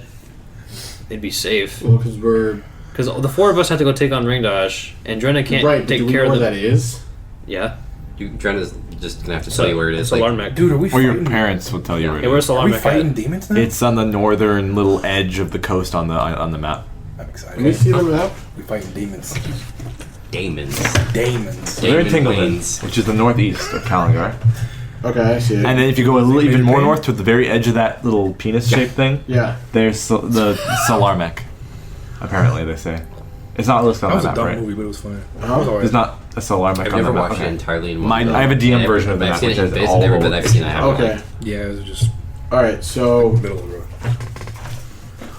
they'd be safe. Well, because we're Because the four of us have to go take on Ringdosh, and Drenna can't right. But take do we care know of where them. that is? Yeah. Drenna's just gonna have to tell you where it is. It's Like, Alarmec. Dude, are we Or your fighting? parents will tell you where Yeah, it where's is. Are we Alarmec fighting at? demons now? It's on the northern little edge of the coast on the map. I'm Can you excited. see the map? We fighting demons. Daemons. Demons. They're in Damon Tingleton, Lanes. which is the northeast of Kalingar. Okay, I see it. And then if you go a little Is it even more pain? north to the very edge of that little penis-shaped thing, yeah. there's the Salarmek. Apparently, they say. It's not listed That on was the a map, dumb right? movie, but it was funny. Huh? It was alright. There's not a Salarmek I've on never the map. watched it Okay. entirely in one Mine, go. I have a DM And version of the I've map, seen which it has in bits, all and the every bit I've seen, I haven't. Okay. Yeah, it was just All right. So. middle of the road.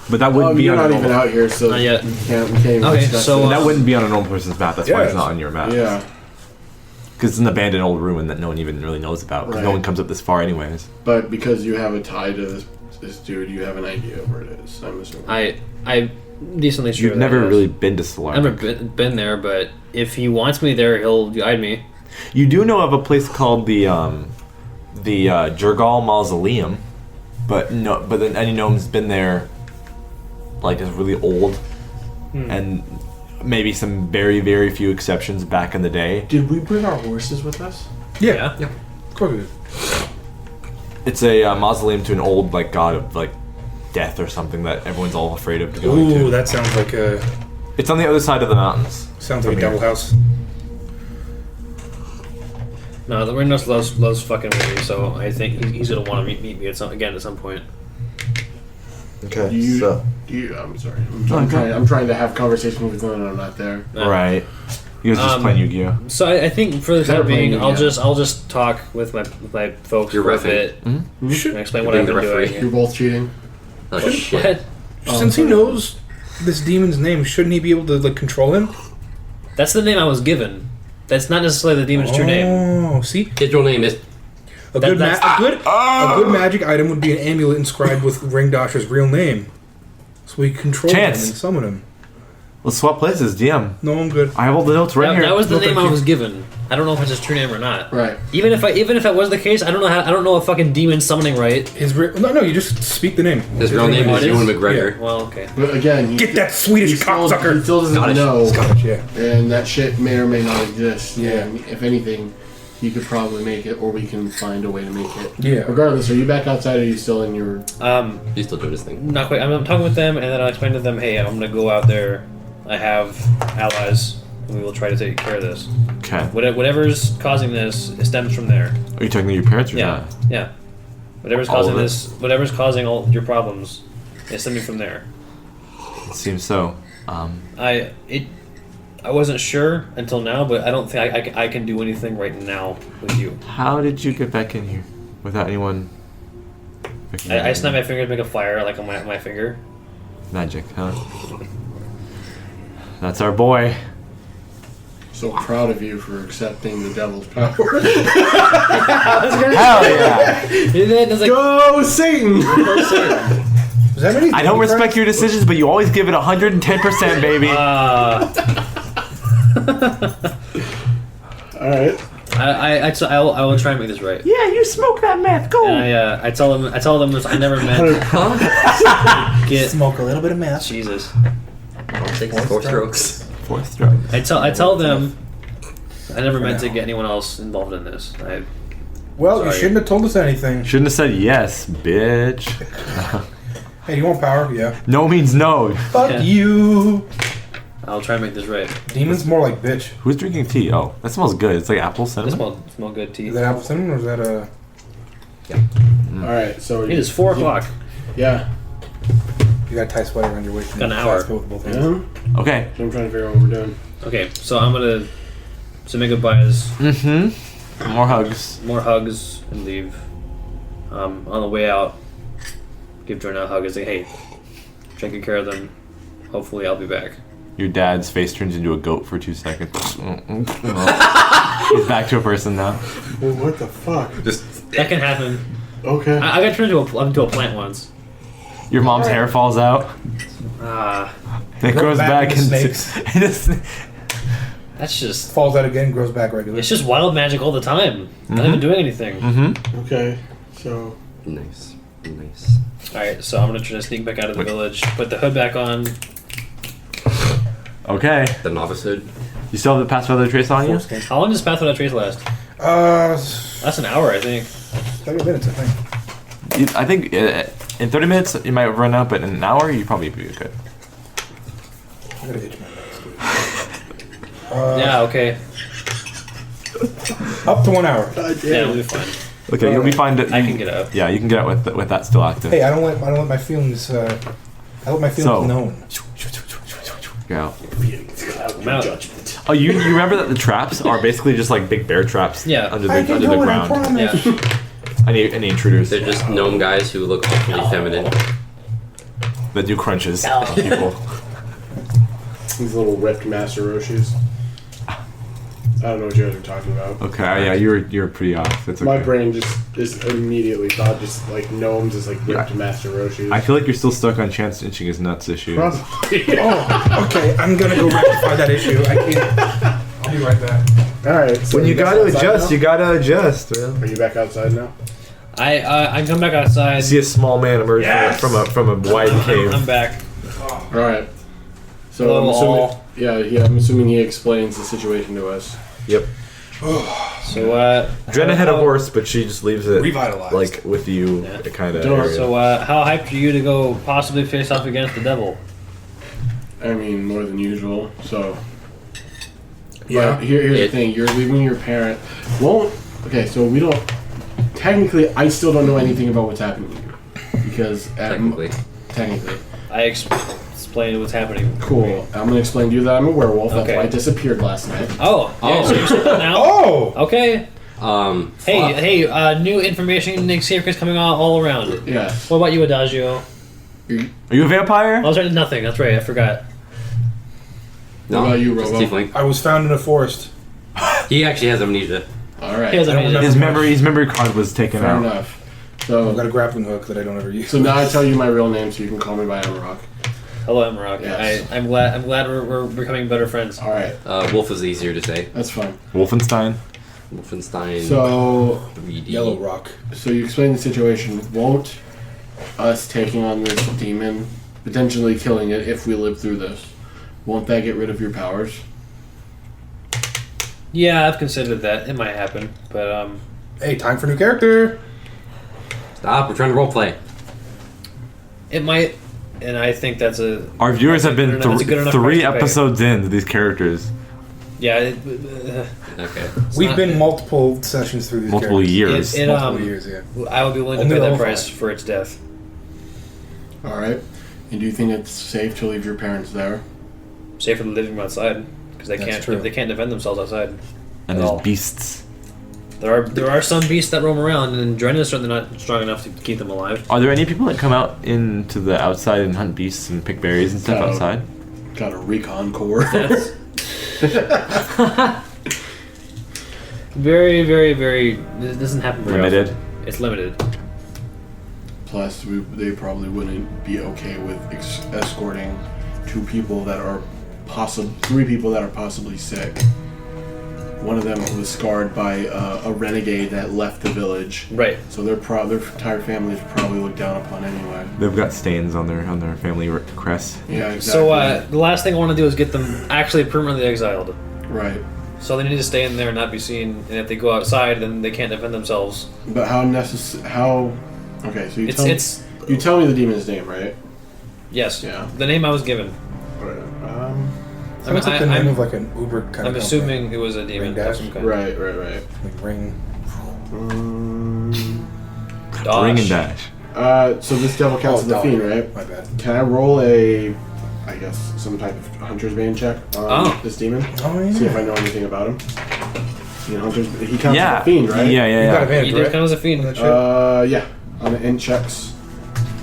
But that wouldn't be you're on a not even normal. out here, so Not yet. we can't even Okay, discuss so, it. That wouldn't be on a normal person's map. That's why Yeah, it's not on your map. Yeah. Because it's an abandoned old ruin that no one even really knows about. Because no Right. one comes up this far, anyways. But because you have a tie to this this dude, you have an idea of where it is, I'm assuming. I decently sure. You've never really been to Solar. I've never been there, but if he wants me there, he'll guide me. You do know of a place called the Jurgal Mausoleum, but then any gnome's been there, like is really old, and maybe some very, very few exceptions back in the day. Did we bring our horses with us? Yeah. Yeah. Of course we did. It's a mausoleum to an old like god of like death or something that everyone's all afraid of going Ooh, to. that sounds like a It's on the other side of the mountains. sounds like a From double here. house. No, the Ringnos loves fucking with me, so I think he's gonna want to meet me at some point. Okay. Do you, I'm sorry. I'm trying to have conversation with them and I'm not there. Right. You guys just playing Yu-Gi-Oh. So I think for the They're time being, playing I'll Yu-Gi-Oh. just talk with my folks You're for a reffing. bit and explain what You're I've being been the referee. doing. You're both cheating. Oh shit. What? Since he knows this demon's name, shouldn't he be able to like control him? That's the name I was given. That's not necessarily the demon's true name. Oh, see, His real name is. a good that's- a good magic item would be an amulet inscribed with Ringdasher's real name, so we can control Chance. him and summon him. Let's swap places, DM. No, I'm good. I have all the notes right That, here. that was the No, name thank I you. was given. I don't know if it's his true name or not. Right. Even if that was the case, I don't know a fucking demon summoning right. No, you just speak the name. His real name Oh, is it is? Ewan McGregor. Well, okay. But again, he, Get that Swedish he still, cocksucker. he still doesn't Scottish. know, Scottish, yeah. and that shit may or may not exist. Yeah. And if anything, he could probably make it, or we can find a way to make it. Yeah. Regardless, are you back outside, or are you still in your... He's still doing his thing. Not quite. I'm talking with them, and then I'll explain to them, hey, I'm gonna go out there. I have allies, and we will try to take care of this. Okay. Whatever's causing this, it stems from there. Are you talking to your parents or Yeah, not? yeah. Whatever's All causing of it? this, whatever's causing all your problems, it's stemming from there. It seems so. I wasn't sure until now, but I don't think I can do anything right now with you. How did you get back in here without anyone? I snap my finger to make a fire like on my finger. Magic, huh? That's our boy. So proud of you for accepting the devil's power. Hell yeah! It's like, Go Satan! Is that many? I don't respect your decisions, but you always give it 110%, baby. Alright. I will try and make this right. Yeah, you smoke that meth. Go. And I tell them I never meant get Smoke a little bit of meth. Jesus. Four strokes. Fourth stroke. I tell them I never meant to get anyone else involved in this. Well, Sorry. you shouldn't have told us anything. Shouldn't have said yes, bitch. Hey, you want power? Yeah. No means no. Fuck Yeah. you. I'll try and make this right. Demon's more like bitch. Who's drinking tea? Oh, that smells good. It's like apple This cinnamon. smell good tea. Is that apple cinnamon or is that a... Alright, so... It is 4 o'clock. Yeah. You got a tight sweater around your waist. Got an hour. With both hands. Yeah? Okay. So I'm trying to figure out what we're doing. Okay, so I'm gonna make goodbyes, Mm-hmm. More hugs. more hugs, and leave. On the way out, give Jordan a hug and say, hey, try to take care of them. Hopefully I'll be back. Your dad's face turns into a goat for 2 seconds. He's back to a person now. Well, what the fuck? Just That can happen. Okay. I got turned into a plant once. Your mom's hair falls out. It grows back back into into snakes. That's just... Falls out again, grows back regular. It's just wild magic all the time. Not even doing anything. Okay. So... nice. Nice. Alright, so I'm gonna try to sneak back out of the village, put the hood back on. Okay. The novice hood. You still have the pass weather trace on you? How long does Path Without Trace last? 30 That's an hour, I think. minutes, I think. I think in 30 minutes you might run out, but in an hour you probably be good. I gotta itch my nuts, dude. Yeah, okay. Up to 1 hour. Yeah, we'll be fine. Okay, you'll be fine. I can get out. Yeah, you can get out with that still active. Hey, I don't let my feelings. I let my feelings So- known. Get out. I'm out. Oh, you remember that the traps are basically just like big bear traps Yeah. under the ground. Yeah. Any intruders They're just gnome guys who look awfully feminine. that do crunches on people. These little ripped Master Roshis. I don't know what you guys are talking about. Okay, yeah, you're pretty off. It's okay. My brain just immediately thought just like gnomes is like whipped Master Roshi's. I feel like you're still stuck on Chance inching his nuts issue. Probably. Oh, okay. I'm gonna go rectify that issue. I can't. I'll be right back. All right. So When you back gotta outside adjust, now? you gotta adjust, man. Are you back outside now? I come back outside. I see a small man emerge from a wide cave. I'm back. All right. So Hello, I'm assuming, all. I'm assuming he explains the situation to us. Yep. So Drenna had a horse, but she just leaves it Revitalized. like with you, Yeah. kind of. So how hyped are you to go possibly face off against the devil? I mean, more than usual. So. Yeah. But here's the thing: you're leaving your parent. Okay, so we don't. Technically, I still don't know anything about what's happening here because Technically. I explained what's happening. Cool. I'm gonna explain to you that I'm a werewolf. That's Okay. why I disappeared last night. Oh, yeah, so you're still now? Oh! Okay. Hey, Fuck. new information. Xavier is coming all around. Yes. What about you, Adagio? Are you a vampire? I was right. Nothing. That's right. I forgot. No, What about you, just Robo? tiefling. I was found in a forest. He actually has amnesia. All right. He has amnesia. His memory card was taken Fair out. enough. I've So, got a grappling hook that I don't ever use. so now I tell you my real name, so you can call me by Amarok. Hello, Emerald. Yes. I'm glad we're becoming better friends. All right. Wolf is easier to say. That's fine. Wolfenstein. Wolfenstein. So, 3D. Yellow rock. so you explain the situation. Won't us taking on this demon, potentially killing it if we live through this, won't that get rid of your powers? Yeah, I've considered that. It might happen, but Hey, time for new character. Stop, we're trying to roleplay. it might. And I think that's a. Our viewers have been That's a good enough three price to pay. episodes into these characters. Yeah. Okay. We've not- been multiple sessions through these Multiple characters. years. Multiple years, yeah. I would be willing to Only pay that level price 5. for its death. All right. And do you think it's safe to leave your parents there? Safer than living outside because they That's can't. true. They can't defend themselves outside. And At there's all. beasts. There are some beasts that roam around, and Drenna's certainly not strong enough to keep them alive. Are there any people that come out into the outside and hunt beasts and pick berries and stuff No. outside? Got a recon core. That's very, very, very. This doesn't happen very Limited. often. It's limited. Plus, they probably wouldn't be okay with escorting three people that are possibly sick. One of them was scarred by a renegade that left the village. Right. So their entire family is probably looked down upon anyway. They've got stains on their family crest. Yeah, exactly. So the last thing I want to do is get them actually permanently exiled. Right. So they need to stay in there and not be seen. And if they go outside, then they can't defend themselves. But how necessary? How? Okay, so It's you tell me the demon's name, right? yes. Yeah. The name I was given. Sounds like the name of like an Uber kind of I'm company. assuming it was a demon Ring of dash? some kind. Right. Like ring. Dosh. Ring and dash. So this devil counts as a dog. fiend, right? My bad. Can I roll I guess, some type of hunter's bane check on this demon? Oh, yeah. See if I know anything about him. You know, he counts Yeah. as a fiend, right? Yeah, You got yeah, advantage, You did right? count as a fiend. On that shit? Yeah. On the int checks.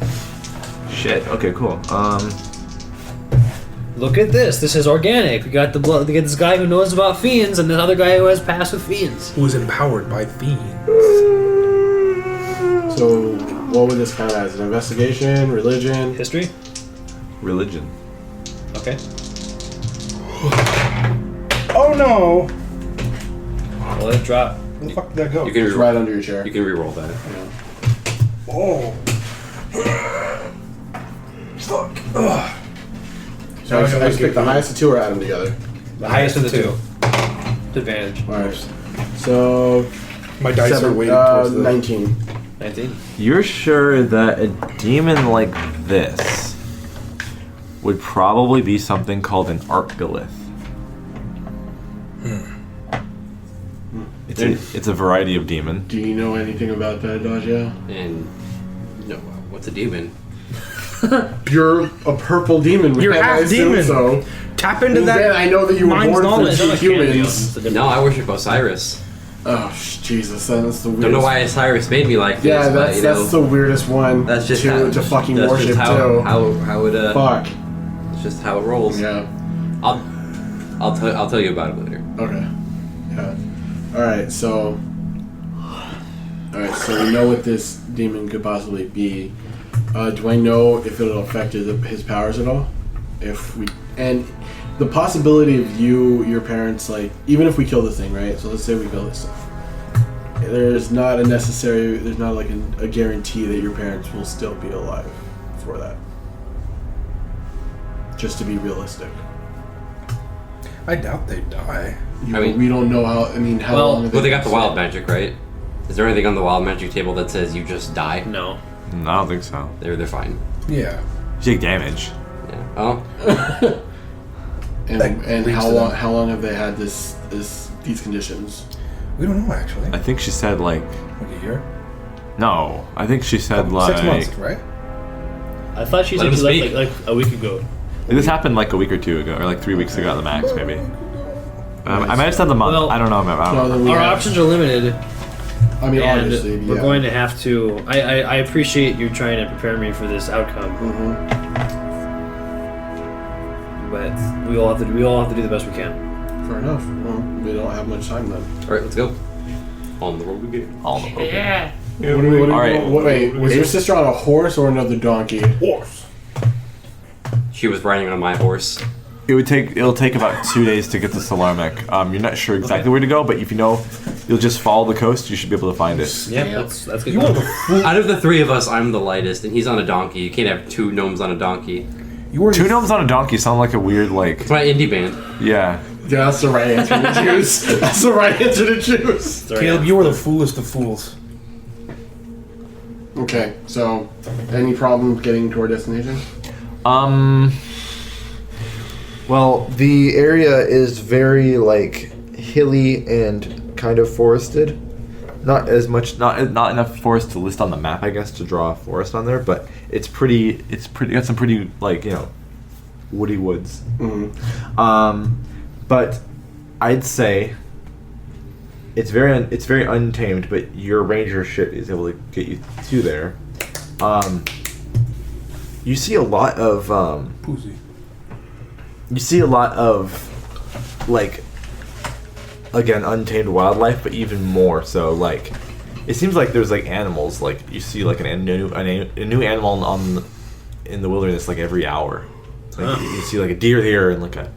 yeah. Shit. Okay, cool. Look at this. This is organic. We got we got this guy who knows about fiends, and this other guy who has passed with fiends. Who is empowered by fiends? So, what would this count as? An investigation, religion? History. Religion. Okay. Oh no! Well, let it drop. Where the fuck did that go? You can It's right under your chair. You can re-roll that. Oh. Fuck. Ugh. So I just picked the highest of two or add them together. The highest of the two. Advantage. Alright. So, My dice are weighted towards the... 19. 19. You're sure that a demon like this would probably be something called an arcgolith? It's a variety of demon. Do you know anything about that, Dodja? And no, what's a demon? You're a purple demon, man. You're half I assume demon. So. Tap into Well, that. then I know that you were mind's born from knowledge. two It's not like humans. Candyland. No, I worship Osiris. Oh, Jesus, that's the weirdest. Don't know why Osiris made me like this, Yeah, but that's you know, that's the weirdest one that's just to fucking that's worship just too. how it Fuck. it's just how it rolls. Yeah. I'll tell you about it later. Okay. Yeah. Alright, so we know what this demon could possibly be. Do I know if it'll affect his powers at all? And the possibility of your parents, like, even if we kill this thing, right? So let's say we kill this thing. There's not like a guarantee that your parents will still be alive for that. Just to be realistic. I doubt they die. We don't know how. How long? Well, they got the wild magic, right? Is there anything on the wild magic table that says you just die? No. I don't think so. They're fine. Yeah. You take damage. Yeah. Oh. and how long have they had these conditions? We don't know actually. I think she said like Like a year? no. I think she said like 6 months, right? I thought she Let said him she speak. left like a week ago. this happened like a week or two ago, or like 3 weeks ago at the max, maybe. I might have said the month. Well, I don't know. Our options are limited, and Obviously, we're yeah. going to have to. I appreciate you trying to prepare me for this outcome, but we all have to do the best we can. Fair enough. Well, we don't have much time then. All right, let's go. On the road we go. All the Yeah. Wait, was your sister on a horse or another donkey? Horse. She was riding on my horse. It'll take about 2 days to get to Salarmic. You're not sure exactly where to go, but if you'll just follow the coast, you should be able to find it. Yeah, that's good. You are the fool. Out of the three of us, I'm the lightest, and he's on a donkey. You can't have two gnomes on a donkey. You are Two gnomes on a donkey sound like a weird It's my indie band. yeah. Yeah, that's the right answer to choose. That's the right answer to choose. Caleb, you are the foolest of fools. Okay, so any problem getting to our destination? Well, the area is very like hilly and kind of forested. Not enough forest to list on the map, I guess, to draw a forest on there, but it's got some pretty like, woody woods. But I'd say it's very untamed, but your ranger shit is able to get you to there. You see a lot of Pussy. you see a lot of, like, again, untamed wildlife, but even more so, like, it seems like there's, like, animals, like, you see, like, a new animal in the wilderness, like, every hour. Like, you see, like, a deer here and, like, a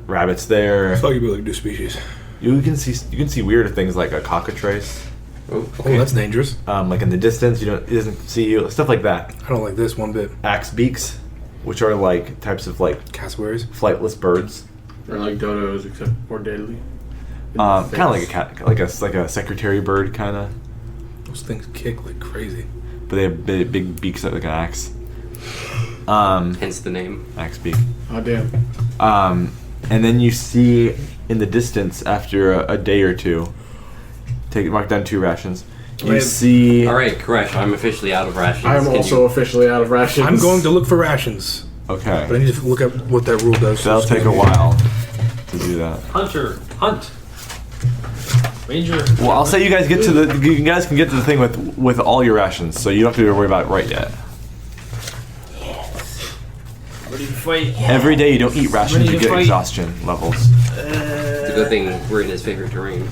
rabbits there. I thought you'd be like new species. You can see weird things like a cockatrice, Oh, that's dangerous. like, in the distance, it doesn't see you, stuff like that. I don't like this one bit. Axe beaks, which are, like, types of, like, Cassowaries. flightless birds. Or like dodos, except more deadly. Kind of like a cat, like a secretary bird, kind of. Those things kick like crazy. But they have big beaks like an axe. Hence the name. Axe beak. Oh damn. And then you see in the distance after a day or two, mark down 2 rations. You see. All right, Koresh, I'm officially out of rations. I'm also officially out of rations. I'm going to look for rations. Okay. But I need to look up what that rule does. That'll take a while to do that. Hunter, hunt. Ranger. Well, I'll say you guys can get to the thing with all your rations, so you don't have to worry about it right yet. Ready to fight. Every day you don't eat rations, Ready you to get fight. exhaustion levels. It's a good thing we're in his favorite terrain.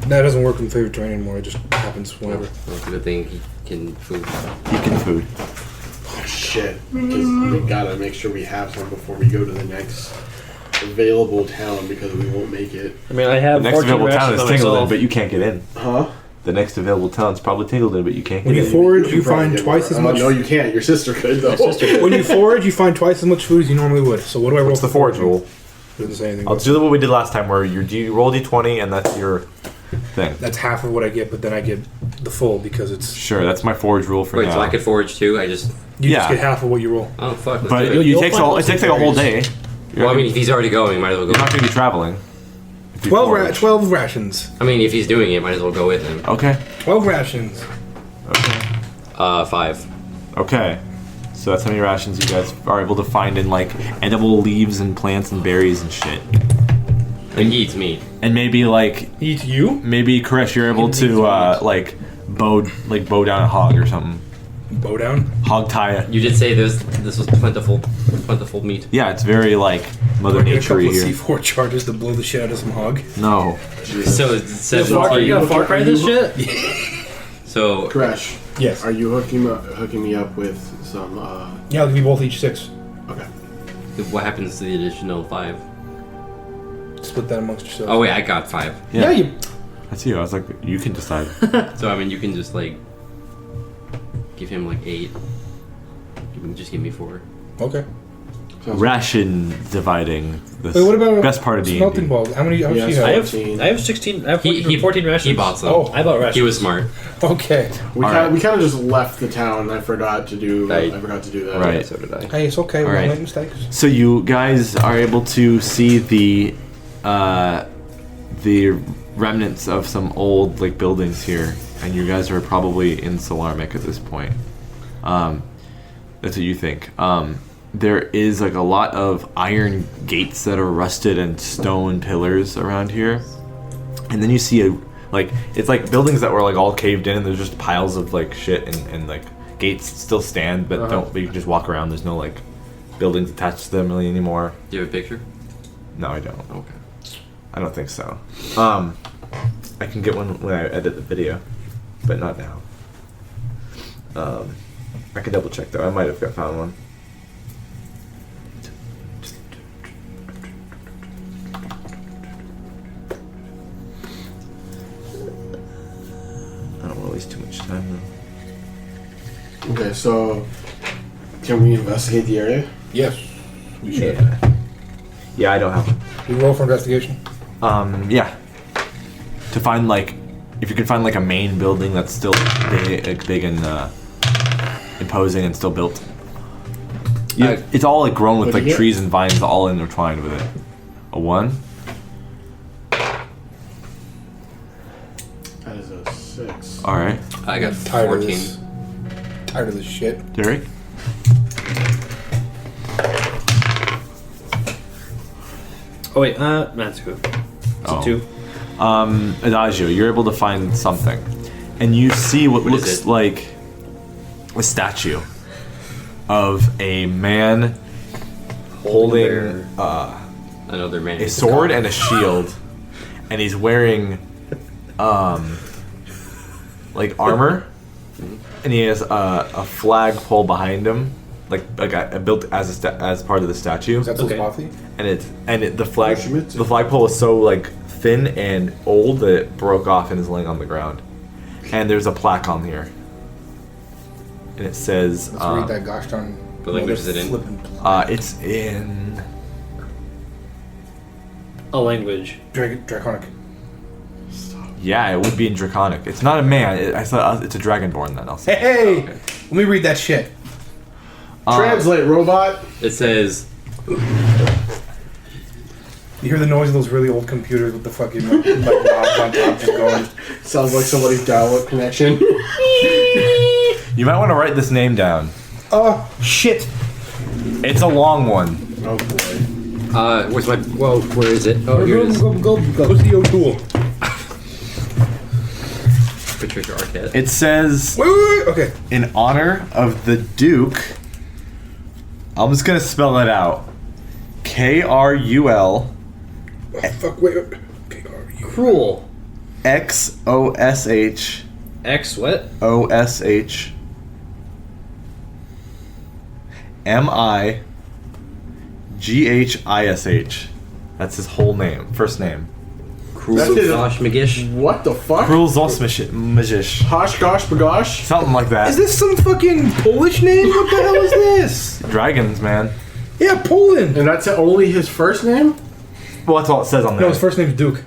That doesn't work in favorite terrain anymore. It just happens whenever. Well, it's a good thing he can food. You can food. Oh shit. Because we gotta make sure we have some before we go to the next available town because we won't make it. I mean, I The have next 14 available town rations is on Tingledin, myself. but you can't get in. Huh? The next available town's probably Tingledin, but you can't When get you in. forage, you probably find get twice more. as much. No, you can't. Your sister could though. When you forage, you find twice as much food as you normally would. So what do I roll? What's the for forage foraging? rule? Doesn't say anything. I'll do what we did last time, where you roll d20 and that's your thing. That's half of what I get, but then I get the full because it's. Sure, that's my forage rule for Wait, now. so I could forage too? You just Yeah. get half of what you roll. Oh fuck. Let's But do it. it takes find like a whole day. Well, I mean, if he's already going, might as well You're not go. going to be traveling. if you 12 forage. rations. I mean, if he's doing it, might as well go with him. Okay. 12 rations. 5. Okay. So that's how many rations you guys are able to find in like edible leaves and plants and berries and shit. And he eats meat. And maybe like Eat you? maybe Koresh, you're able to bow down a hog or something. Bow down. Hog tie it. You did say this was plentiful meat. Yeah, it's very like Mother Get a Nature couple of here. C4 charges to blow the shit out of some hog. No. So it's You got 17. Far Cry this shit? So Crash, Yes. are you hooking me up with some? Yeah, I'll give you both each 6. Okay. what happens to the additional 5? Split that amongst yourselves. Oh wait, I got 5. Yeah, you. That's you. I was like, you can decide. So I mean, you can just like give him like 8. You can just give me 4. Okay. Ration dividing. This Wait, what about best part of D&D. smelting balls? How much do you Yes. have? I have 16. I have 14 rations. He bought some. Oh. I bought rations. He was smart. Okay. We All kind of just left the town. I forgot to do. Right. I forgot to do that. Right. So did I. Hey, it's okay. We All all right. make mistakes. So you guys are able to see the remnants of some old like buildings here, and you guys are probably in Solarmic at this point. That's what you think. There is like a lot of iron gates that are rusted and stone pillars around here, and then you see it's like buildings that were like all caved in, and there's just piles of like shit, and like gates still stand, but but you can just walk around. There's no like buildings attached to them really anymore. Do you have a picture? No, I don't. Okay. I don't think so. I can get one when I edit the video, but not now. I can double check though. I might have found one. I don't want to waste too much time though. Okay, so can we investigate the area? Yes. We should. Yeah, I don't have one. You roll for investigation. Yeah. To find like, if you can find like a main building that's still big and imposing and still built. Yeah, it's all like grown with What'd like you get? trees and vines all intertwined with it. A 1. That is a 6. All right, I got Tired of 14. this. Tired of this shit. Derrick. Oh wait, that's good. Oh. 2. Adagio, you're able to find something, and you see what What is looks it? like a statue of a man holding Another man. a sword and a shield, and he's wearing like armor, and he has a flagpole behind him, like built as part of the statue, Is that Okay. Zlothy? and the Schmitz? flagpole is so like thin and old that it broke off and is laying on the ground, and there's a plaque on here, and it says Let's read that gosh darn. What language is it in? flippin' plaque. it's in A language. Draconic. yeah, it would be in Draconic. It's not a man. I thought it's a dragonborn. Then I'll say. Hey! Let me read that shit. Translate, robot. It says You hear the noise of those really old computers with the fucking like knobs on top just going. Sounds like somebody's dial-up connection. You might want to write this name down. Oh shit! It's a long one. Oh boy. where's my? Well, where is it? Oh, here it is. Go. Who's the O'Toole? Patricia Arquette. It says, Wait. Okay. in honor of the Duke. I'm just gonna spell it out. KRUL Oh, fuck. Wait. Cruel. XOSH X what? OSH MIGHISH. That's his whole name, first name. Cruel That's it. Josh McGish. What the fuck? Cruel Zosmish. Hosh gosh bagosh. Something like that. Is this some fucking Polish name? What the hell is this? Dragons, man. Yeah, Poland. And that's only his first name? Well, that's all it says on there. No, his first name's Duke.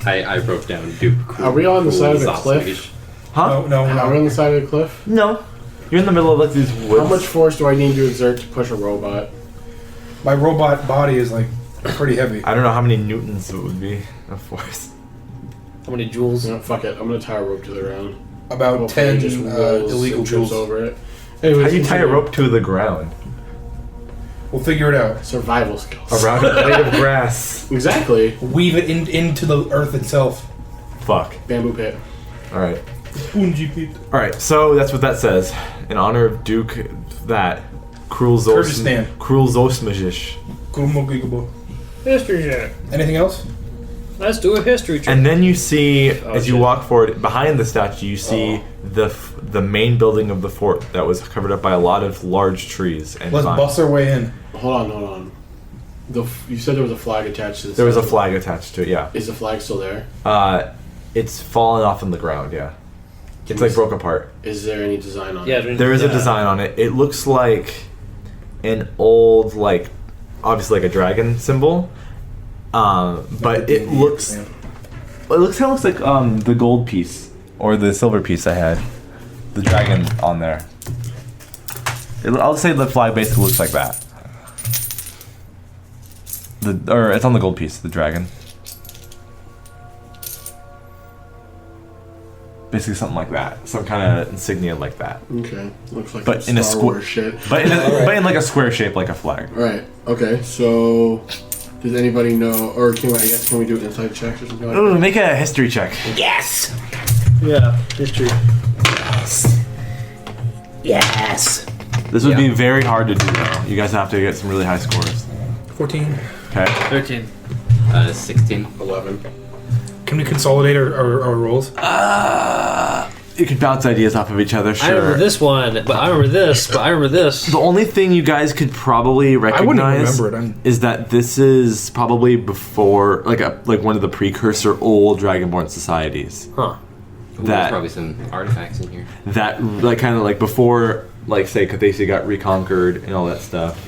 I wrote down Duke. Are we on the side of the Josh cliff? McGish. Huh? No. Are we on the side of the cliff? No. You're in the middle of like these woods. How much force do I need to exert to push a robot? My robot body is like pretty heavy. I don't know how many newtons it would be of force. How many joules? You know, fuck it. I'm gonna tie a rope to the ground. About Hopefully 10 it just rolls illegal and trips joules. over it. How Anyways, do you tie a continue. rope to the ground? We'll figure it out. Survival skills. Around a blade of grass. Exactly. Weave it into the earth itself. Fuck. Bamboo pit. Alright. Punji Pete. All right, so that's what that says. In honor of Duke, that Kurdistan. Krulzosmajish. Kurumogigabo. History check. Anything else? Let's do a history check. And then you see, as you shit. walk forward, behind the statue, you see the main building of the fort that was covered up by a lot of large trees and Let's vines. bust our way in. Hold on. You said there was a flag attached to this. There was a flag attached to it, yeah. Is the flag still there? It's fallen off in the ground, yeah. It's like broke apart. Is there any design on Yeah, it? There is a design on it. It looks like an old, like, obviously like a dragon symbol. But it looks... It kind of looks like the gold piece or the silver piece I had. The dragon on there. I'll say the flag basically looks like that. Or it's on the gold piece, the dragon. Basically something like that. Some kind of insignia like that. Okay. Looks like But some in a Star square Wars shit. But in like a square shape like a flag. Alright. Okay. So, does anybody know, or can we do inside checks or something like that? Ooh, make a history check. Yes. Yeah, history. Yes. This would be very hard to do though. You guys have to get some really high scores. 14. Okay. 13. 16. 11. Can we consolidate our rolls? You can bounce ideas off of each other, I remember sure. this one, but I remember this, but I remember this. The only thing you guys could probably I wouldn't recognize remember it. is that this is probably before, like one of the precursor old Dragonborn societies. Huh. Ooh, there's That probably some artifacts in here. that like kind of like before, like say Cathasia got reconquered and all that stuff.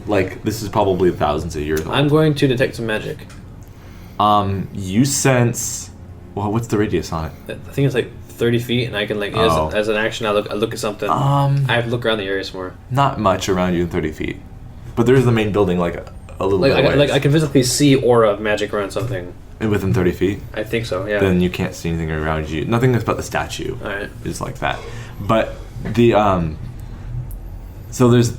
Like this is probably thousands of years old. I'm going to detect some magic. You sense. Well, what's the radius on it? I think it's like 30 feet, and I can like Oh. as an action, I look at something. I have to look around the area some more. Not much around you in 30 feet, but there's the main building like a little Like bit away. I can physically see aura of magic around something. Within 30 feet. I think so. Yeah. Then you can't see anything around you. Nothing about the statue All right. is like that. But the so there's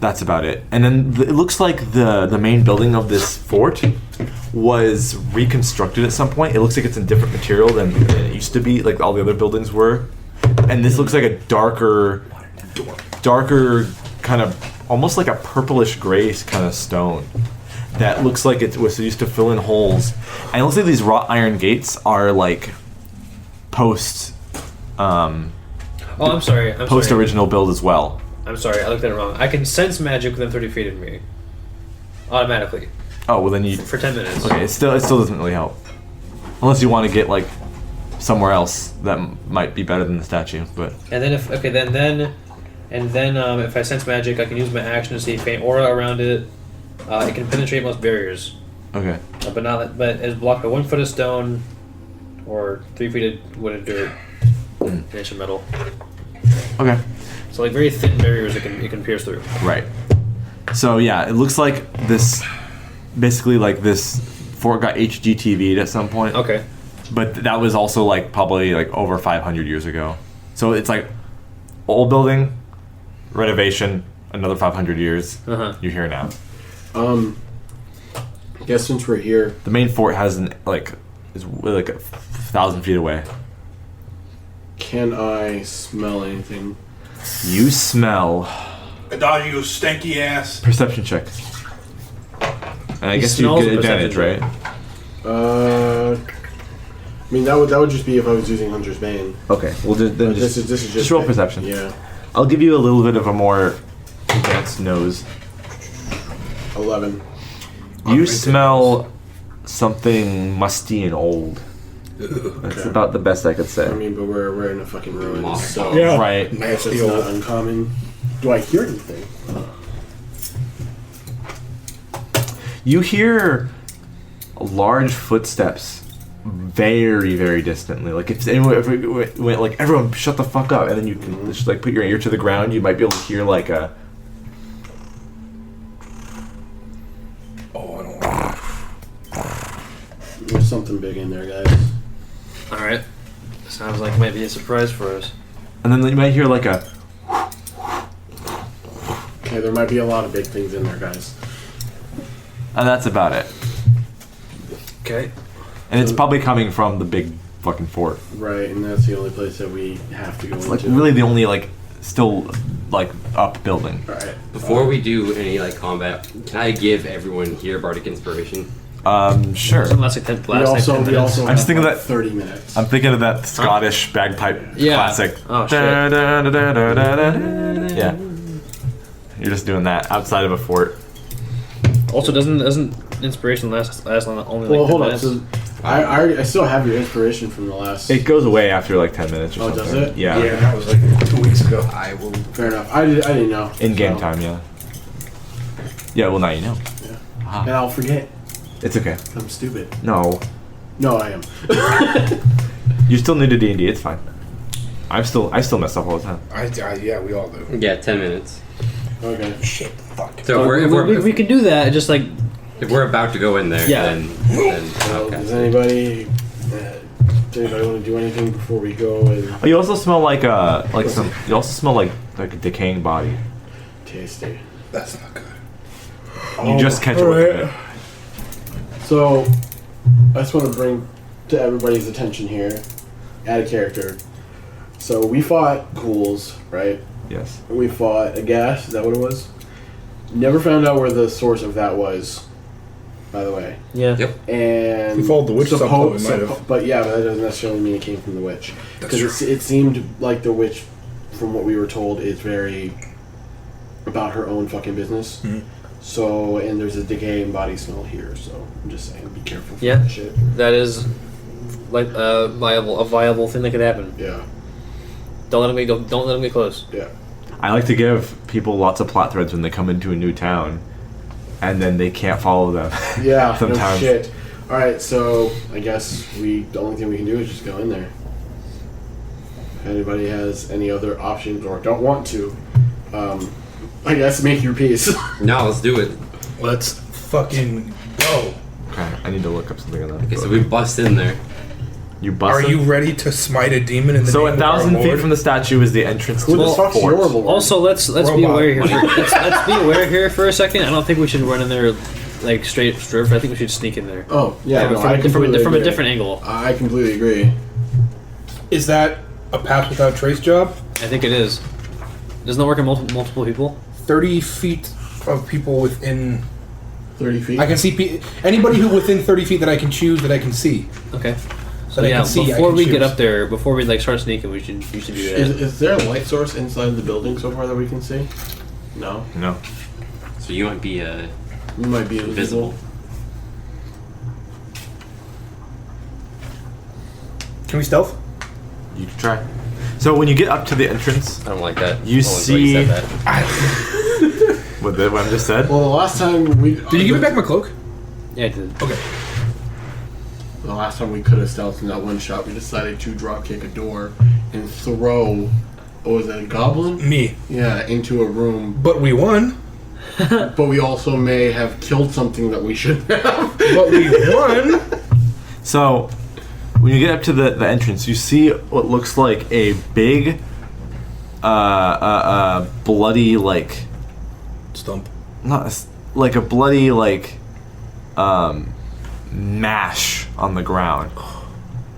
that's about it. And then it looks like the main building of this fort was reconstructed at some point. It looks like it's in different material than it used to be, like all the other buildings were. And this looks like a darker kind of almost like a purplish gray kind of stone that looks like it was used to fill in holes. And it looks like these wrought iron gates are like post Oh, I'm sorry. post original build as well. I'm sorry. I looked at it wrong. I can sense magic within 30 feet of me, automatically Oh well, then you for 10 minutes. okay. It still doesn't really help unless you want to get like somewhere else that might be better than the statue. But And then if if I sense magic, I can use my action to see faint aura around it. It can penetrate most barriers, okay, but is blocked by 1 foot of stone or 3 feet of wood and dirt, an inch of metal. okay, So like very thin barriers it can pierce through. right. So yeah, it looks like this basically like this fort got HGTV'd at some point. Okay. But that was also like probably like over 500 years ago. So it's like old building, renovation, another 500 years. You're here now. I guess since we're here, The main fort is like 1,000 feet away. can I smell anything? You smell Adagio stanky ass. perception check. And I He guess you smells get a advantage, perception right? I mean that would just be if I was using Hunter's Bane. Okay, well then But this is just roll perception. Yeah, I'll give you a little bit of a more advanced nose. 11. You smell something musty and old. That's Okay. about the best I could say. I mean, but we're in a fucking ruin, so Yeah. Right. it's not uncommon. Do I hear anything? You hear large footsteps very, very distantly. Like if it went like everyone shut the fuck up, and then you can just like put your ear to the ground, you might be able to hear like a. Oh, I don't want There's something big in there, guys. All right. Sounds like it might be a surprise for us. And then you might hear like a. Okay, there might be a lot of big things in there, guys. And that's about it. Okay. And it's probably coming from the big fucking fort. Right, and that's the only place that we have to go It's into. like really the only like still like up building. Alright. Before we do any like combat, can I give everyone here bardic inspiration? Sure. Doesn't last like 10, We last also, like 10 we minutes. also I'm just have, thinking like, that- 30 minutes. I'm thinking of that Scottish bagpipe Yeah. classic. Oh, shit. Da, da, da, da, da, da, da. Yeah. You're just doing that outside of a fort. Also, doesn't inspiration last long, only like Well, 10 hold on. minutes? So I still have your inspiration from the last. It goes away after like 10 minutes or Oh, something. does it? Yeah. Yeah, that was like 2 weeks ago. I will. Fair enough. I didn't know. In game So- time, yeah. Yeah, well now you know. And I'll forget. It's okay. I'm stupid. No. No, I am. You still need a D&D, it's fine. I still mess up all the time. Yeah, we all do. Yeah, 10 minutes. Okay. Shit, fuck. So we could do that. Just like if we're about to go in there, Yeah. then Well, okay. does anybody want to do anything before we go and Oh, you also smell like some. You also smell like a decaying body. tasty? That's not good. You just catch a whiff of it. So, I just want to bring to everybody's attention here, add a character. So we fought ghouls, right? Yes. We fought a gas. Is that what it was? Never found out where the source of that was. By the way. yeah. Yep. And We followed the witch subplot, we might have. but yeah, but that doesn't necessarily mean it came from the witch. That's Because it seemed like the witch, from what we were told, is very about her own fucking business. Mhm. So, and there's a decaying body smell here. So I'm just saying, be careful. For Yeah. that shit. That is like a viable thing that could happen. Yeah. Don't let them get close. Yeah. I like to give people lots of plot threads when they come into a new town, and then they can't follow them. Yeah. Sometimes. No shit. All right. So I guess the only thing we can do is just go in there. If anybody has any other options or don't want to, I guess make your peace. No, let's do it. Let's fucking go. Okay, I need to look up something on that. Okay, so we bust in there. You bust. Are you ready to smite a demon in the So name 1,000 of our feet Lord? from the statue is the entrance Who to the the fuck's fort. your Lord? Also, let's be Robot. aware here. Let's be aware here for a second. I don't think we should run in there like straight. I think we should sneak in there. Oh yeah. No, I from completely a agree. different angle. I completely agree. Is that a pass without trace job? I think it is. Doesn't it work in multiple people? 30 feet of people within. 30 feet. I can see anybody who within 30 feet that I can choose that I can see. Okay. So That I yeah, can see, I before can we get choose. up there, before we like start sneaking, we should do that. Is there a light source inside the building so far that we can see? No. No. So you might be We might be invisible. invisible. Can we stealth? You can try. So when you get up to the entrance, I don't like that. You Only until you see- said that. what I just said. Well, the last time we Did you give me back my cloak? Yeah, I did. Okay. the last time we could have stealthed in that one shot, we decided to drop kick a door and throw. What was that? A goblin? Me. Yeah, into a room. But we won. But we also may have killed something that we shouldn't have. But we won. So when you get up to the entrance, you see what looks like a big, bloody like Stump. like a bloody like mash on the ground,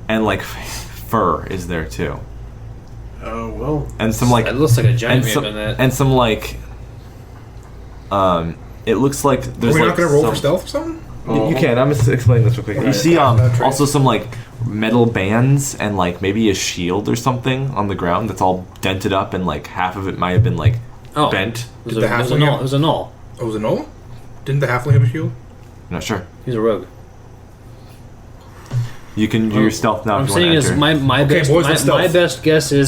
and like fur is there too, Oh well. and some like It looks like a giant and may have some, done that. and some like it looks like Are there's we like not gonna roll some, for stealth or something? You can. I'm just explaining this real quick. You Right. see, Not trace. also some like metal bands and like maybe a shield or something on the ground that's all dented up, and like half of it might have been like Oh. bent. It was Did the a halfling null. have- It was a null. Oh, was it Nola? Didn't the halfling have a shield? I'm not sure. He's a rogue. You can do your stealth now What I'm if you saying want is to enter. my Okay, best boys, let's my stealth. best guess is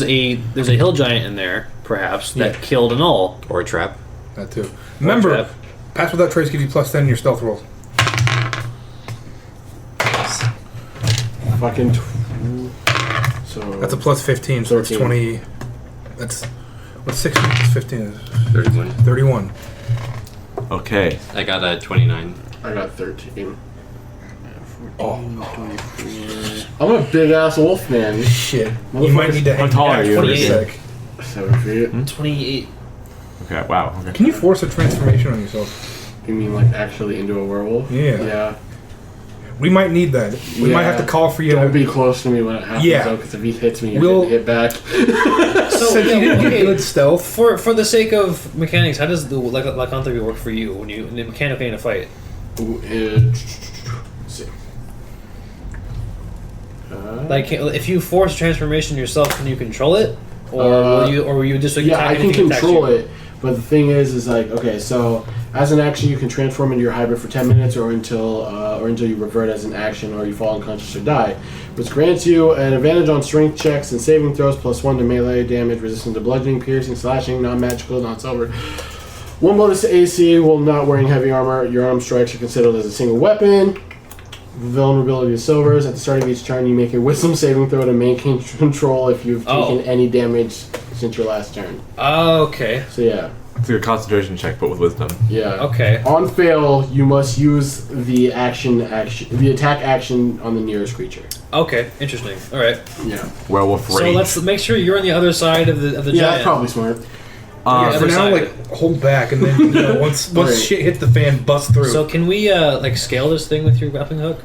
there's a hill giant in there perhaps that Yeah. killed a null. Or a trap. That too. Remember, trap. pass without trace gives you +10 in your stealth rolls. Fucking. So. That's a +15, so it's 13. 20. That's what's 16 plus 15 is 31. 31. Okay. I got a 29. I got 13. Oh I'm a big ass wolf man. shit! You might need to hang tall are back you? for a 28. sec. 7 feet. 28. Okay. Wow. Okay. Can you force a transformation on yourself? You mean like actually into a werewolf? Yeah. Yeah. We might need that. We might have to call for you. Don't be close to me when it happens, though, because if he hits me, you're getting hit back. So you didn't get good stealth. For the sake of mechanics, how does the lycanthropy work for you when you mechanically in a fight? Let's see. Like, if you force transformation yourself, can you control it, or will you just like yeah, attack I can anything that attacks control you? it. But the thing is like, okay, so as an action, you can transform into your hybrid for 10 minutes, or until you revert as an action, or you fall unconscious or die, which grants you an advantage on strength checks and saving throws, +1 to melee damage, resistant to bludgeoning, piercing, slashing, non-magical, non-silver. 1 bonus to AC while not wearing heavy armor. Your arm strikes are considered as a single weapon. Vulnerability to silvers. At the start of each turn, you make a wisdom saving throw to maintain control if you've taken any damage since your last turn. Okay. So yeah. It's like a concentration check, but with wisdom. Yeah. Okay. On fail, you must use the attack action on the nearest creature. Okay. Interesting. All right. Yeah. Werewolf rage. So let's make sure you're on the other side of the Yeah, giant. that's probably smart. For now, side. like hold back, and then once Right. shit hits the fan, bust through. So can we like scale this thing with your grappling hook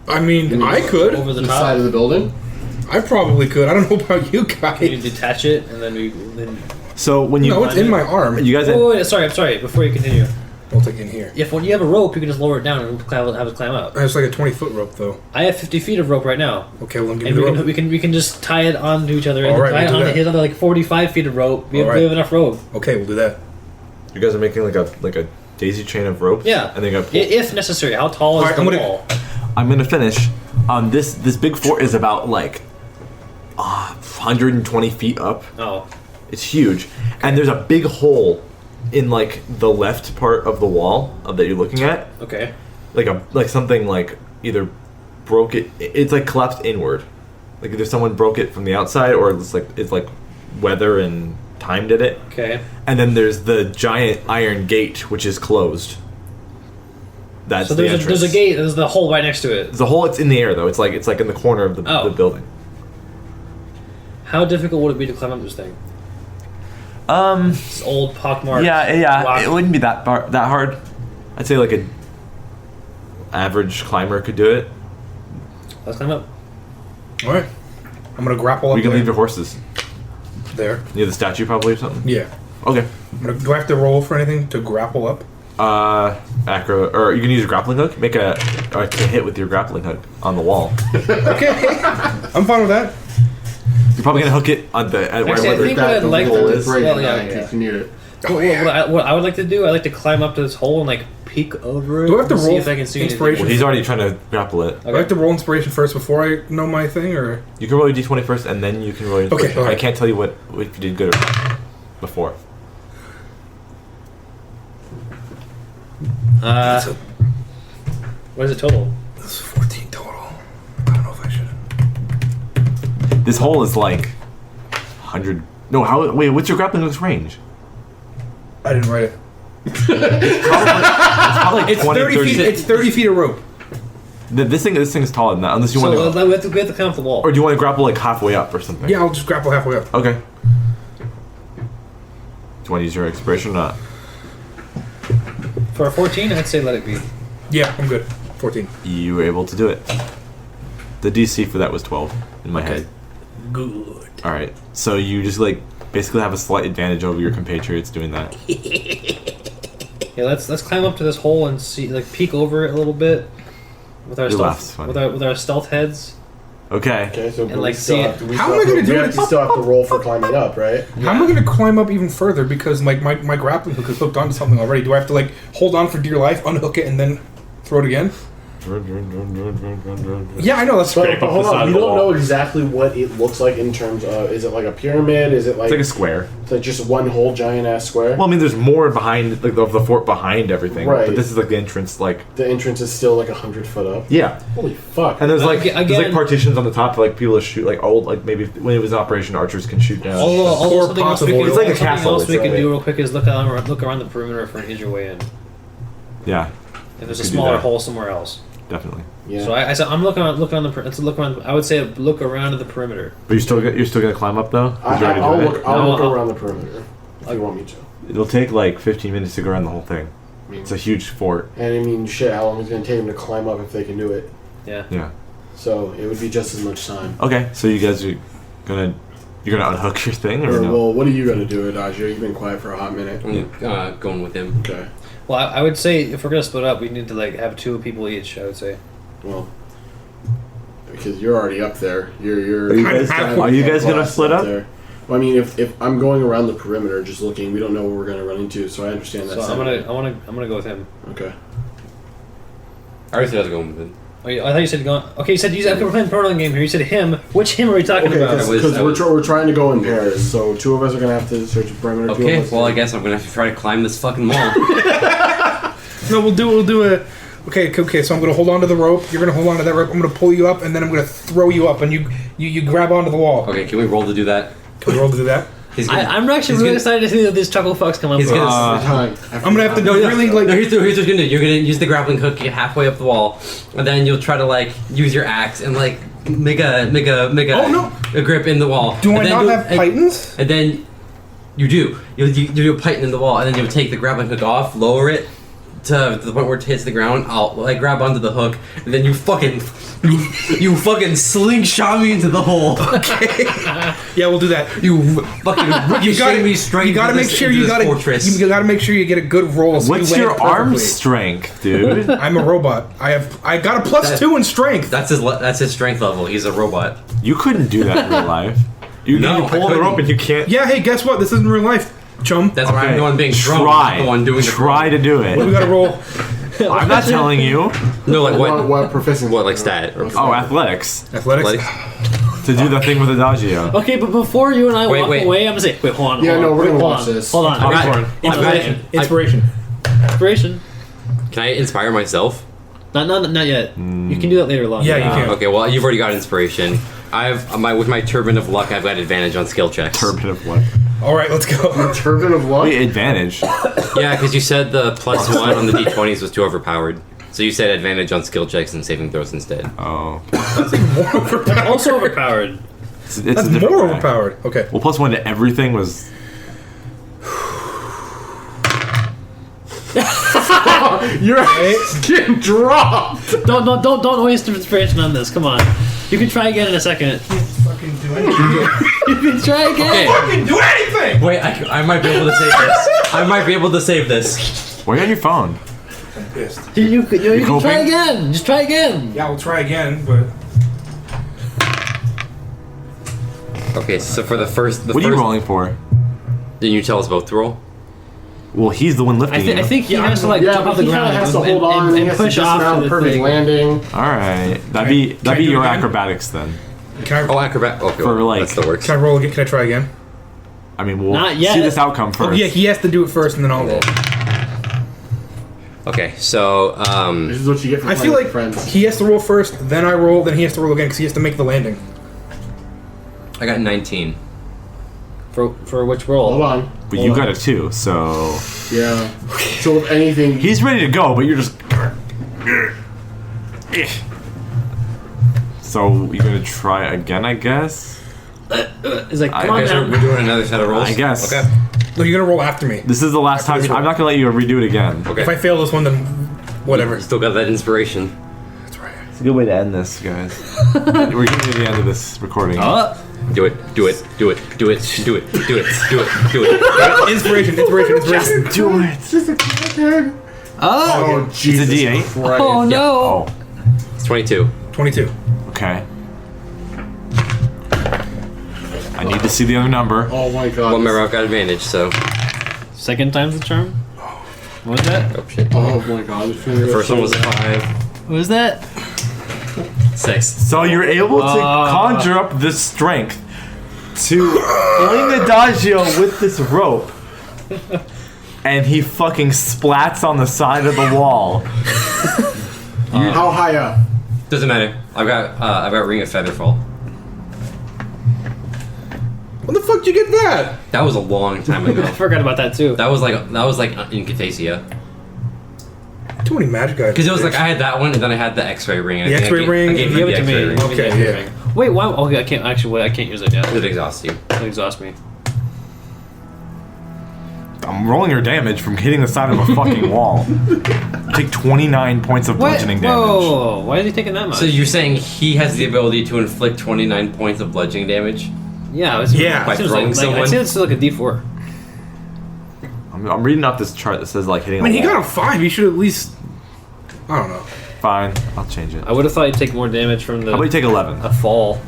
I mean, I could. over the The top? side of the building. I probably could. I don't know about you Can you guys. detach it and then? So when you No, it's in my arm. you guys Oh, wait, sorry. I'm sorry. Before you continue, I'll take it in here. if when you have a rope, you can just lower it down and have it climb up. It's like a 20-foot rope, though. I have 50 feet of rope right now, Okay, well, give and me the rope. we can just tie it onto each other. All And right, tie we'll do it on that. his other like 45 feet of rope. We All have right. enough rope. Okay, we'll do that. you guys are making like a daisy chain of ropes. Yeah. And then you got pull. If necessary. How tall is All right, the I'm gonna- wall? I'm gonna finish. This big fort is about like 120 feet up. Oh. It's huge, and there's a big hole in like the left part of the wall that you're looking at. Okay. Like something like either broke it. It's like collapsed inward. Like either someone broke it from the outside, or it's like weather and time did it. Okay. And then there's the giant iron gate, which is closed. That's So the there's entrance. a gate. There's the hole right next to it. There's a hole. It's in the air though. It's like in the corner of the Oh. building. How difficult would it be to climb up this thing? This old pockmarked. Yeah. rock. It wouldn't be that hard. I'd say like a average climber could do it. Let's climb up. All right. I'm going to grapple up We can there. leave your horses There. near the statue, probably, or something. Yeah. Okay. Do I have to roll for anything to grapple up? Acro, or you can use your grappling hook. Make a hit with your grappling hook on the wall. Okay. I'm fine with that. You're probably gonna hook it on the at Actually, I where think what I'd the like hole to is do. right Well, behind yeah. if you need it. What I would like to do, I like to climb up to this hole and like peek over it. Do I have to and see roll if I can see inspiration? well, he's already trying to grapple it. Do I have to roll inspiration first before I know my thing, or? You can roll your d20 first, and then you can roll your Okay, inspiration. alright. I can't tell you what if you did good or bad before. What is it total? This is 14 total. I don't know if I should. This hole is like 100. No, how? Wait, what's your grappling hook's range? I didn't write it. It's probably like It's 20, 30 feet. It's 30 feet of rope. This thing is taller than that. Unless you So want to, we have to climb up the wall. or do you want to grapple like halfway up or something? Yeah, I'll just grapple halfway up. Okay. Do you want to use your inspiration or not? For a 14, I'd say let it be. Yeah, I'm good. 14. You were able to do it. The DC for that was 12 in my head. Good. All right. So you just like basically have a slight advantage over your compatriots doing that. Yeah, let's climb up to this hole and see, like, peek over it a little bit with our Your laugh's stealth funny. with our stealth heads. Okay. Okay, so And, like, see it. How am I gonna do we it? have to still have to roll for climbing up, right? How am I going to climb up even further? Because my grappling hook is hooked onto something already. Do I have to like hold on for dear life, unhook it, and then throw it again? Yeah, I know. That's But, up hold the side on, of we the don't wall. know exactly what it looks like in terms of, is it like a pyramid? Is it like, It's like a square. it's like just one whole giant ass square? Well, I mean, there's more behind like of the fort behind everything. Right. But this is like the entrance. Like The entrance is still like 100 foot up. yeah. Holy fuck. And there's like Again- there's like partitions on the top for like people to shoot like old like maybe when it was in operation archers can shoot down. Although something else we possible. could, It's like a something castle, else we it's could like- do real quick is look around the perimeter for an easier way in. Yeah, If there's a Could do smaller that. hole somewhere else. definitely. Yeah. So I said I'm looking on the. Let's look around. I would say look around to the perimeter. But you're still gonna climb up though. Did you already do I'll it? look No, around the perimeter if you want me to. It'll take like 15 minutes to go around the whole thing. I mean, It's a huge fort. and I mean, shit, how long is it going to take them to climb up if they can do it? Yeah. Yeah. So it would be just as much time. Okay, so you guys are gonna unhook your thing or Or, no? well, what are you going to do, Adagio? You've been quiet for a hot minute. I'm going with him. Okay. Well, I would say if we're gonna split up, we need to like have 2 people each. I would say. Well, because you're already up there. You're. Are you guys gonna split up? There. Well, I mean, if I'm going around the perimeter just looking, we don't know what we're going to run into, so I understand that. So I'm gonna go with him. Okay. I already said I was going with him. Oh, I thought you said going. Okay, you said we're playing Proton game here. You said him. Which him are we talking Okay, about? because we're trying to go in pairs, so 2 of us are going to have to search the perimeter. 2 of Okay, us well I guess I'm gonna have to try to climb this fucking wall. No, we'll do a. Okay. So I'm gonna hold on to the rope. You're gonna hold on to that rope. I'm gonna pull you up, and then I'm gonna throw you up, and you grab onto the wall. Okay, can we roll to do that? Can we roll to do that? I'm actually really excited to see that these chuckle fucks come up. He's with. gonna. I'm gonna have to really like. No, here's what you're gonna do. You're gonna use the grappling hook, get halfway up the wall, and then you'll try to like use your axe and like make a Oh, no. a grip in the wall. Do and I then not you'll- have pythons? And then you do. You do a python in the wall, and then you'll take the grappling hook off, lower it to the point where it hits the ground. I'll like grab onto the hook, and then you fucking slingshot me into the hole. Yeah, we'll do that. You fucking ricochet me straight. You gotta into make this- sure into you this gotta fortress. you gotta make sure you get a good roll. So What's you land your arm perfectly. strength, dude? I'm a robot. I got a +2 in strength. That's his strength level. He's a robot. You couldn't do that in real life. You No, you pull I the rope couldn't. and you can't. Yeah. Hey, guess what? This isn't real life, chum. That's why I'm the one being drunk. Try. I'm the one doing the Try to do We it. gotta roll. I'm not telling you. No, like what? What proficiency? What, like stat? Or Oh, athletics Athletics. to do the thing with Adagio. Okay, but before you and I Wait, walk wait. away, I'm gonna say, wait, hold on. Yeah, hold no, on, we're gonna hold watch on, this. Hold on. I've got- Inspiration. Inspiration. Inspiration. Can I inspire myself? Not yet. You can do that later, Lon. Yeah, you can. Okay, well you've already got inspiration. With my turban of luck, I've got advantage on skill checks. Turban of what? All right, let's go. Turban of luck. Wait, advantage. Yeah, because you said the +1 on the d20s was too overpowered. So you said advantage on skill checks and saving throws instead. Oh, Also overpowered. it's a That's different more way. overpowered. Okay. Well, +1 to everything was. You're getting dropped. Don't waste inspiration on this. Come on. You can try again in a second. Fucking do anything. You can try again. Okay. Fucking do anything! Wait, I might be able to save this. I might be able to save this. Why are you on your phone? I'm pissed. You can try coping? again. Just try again. Yeah, we'll try again, but Okay, so for the first... What are you rolling for? Didn't you tell us both to roll? Well, he's the one lifting I you. think he has to like Yeah, jump but off the he kinda ground has to hold on and he has to push off dismount, to the perfect thing. landing. All right, Can that'd I be do your it again? acrobatics then. can I Oh, acrobat. Okay, For, like- that still works. can I roll again? Can I try again? I mean, we'll Not yet. see this outcome first. Oh yeah, he has to do it first, and then I'll roll. Okay, so This is what you get for I playing feel with like friends. he has to roll first, then I roll, then he has to roll again because he has to make the landing. I got 19. For which roll? Hold on. But you got it too, so Yeah. So if anything, he's ready to go, but you're just. So you're gonna try again, I guess. It's like, come I on guess now. We're doing another set of rolls? I guess. Okay. No, you're gonna roll after me. This is the last time. I'm not gonna let you redo it again. Okay. If I fail this one, then whatever. Still got that inspiration. That's right. It's a good way to end this, guys. We're getting to the end of this recording. Do it. Do it. Do it. Do it. Do it. Do it. Do it. Do it. Inspiration. Do it. oh It's Jesus a D8. Christ. Oh no. Oh, It's 22. 22. okay. I need to see the other number. Oh my God. Well, remember, I've got advantage, so. Second time's the charm. What was that? Oh, shit. Oh my God. The first one was a 5. What was that? 6. So you're able to conjure up this strength to fling Adagio with this rope, and he fucking splats on the side of the wall. How high up? Doesn't matter. I've got Ring of Featherfall. When the fuck did you get that? That was a long time ago. I forgot about that too. That was like in Catasia. Too many magic items. Because it was like I had that one and then I had the X-ray ring. The I think X-ray ring, I gave and you Give the it to X-ray me. ring. Give me the Okay, X-ray ring. Wait, why? Okay, I can't actually. Wait, I can't use it yet. It exhausts you. It'll exhaust me. I'm rolling your damage from hitting the side of a fucking wall. You take 29 points of bludgeoning damage. Whoa! Why is he taking that much? So you're saying he has the ability to inflict 29 points of bludgeoning damage? Yeah. By throwing someone? I'd say it's like a D4. I'm reading off this chart that says like hitting. I mean, a he wall. got a 5. He should at least. I don't know. Fine, I'll change it. I would have thought you'd take more damage from How about you take 11? a fall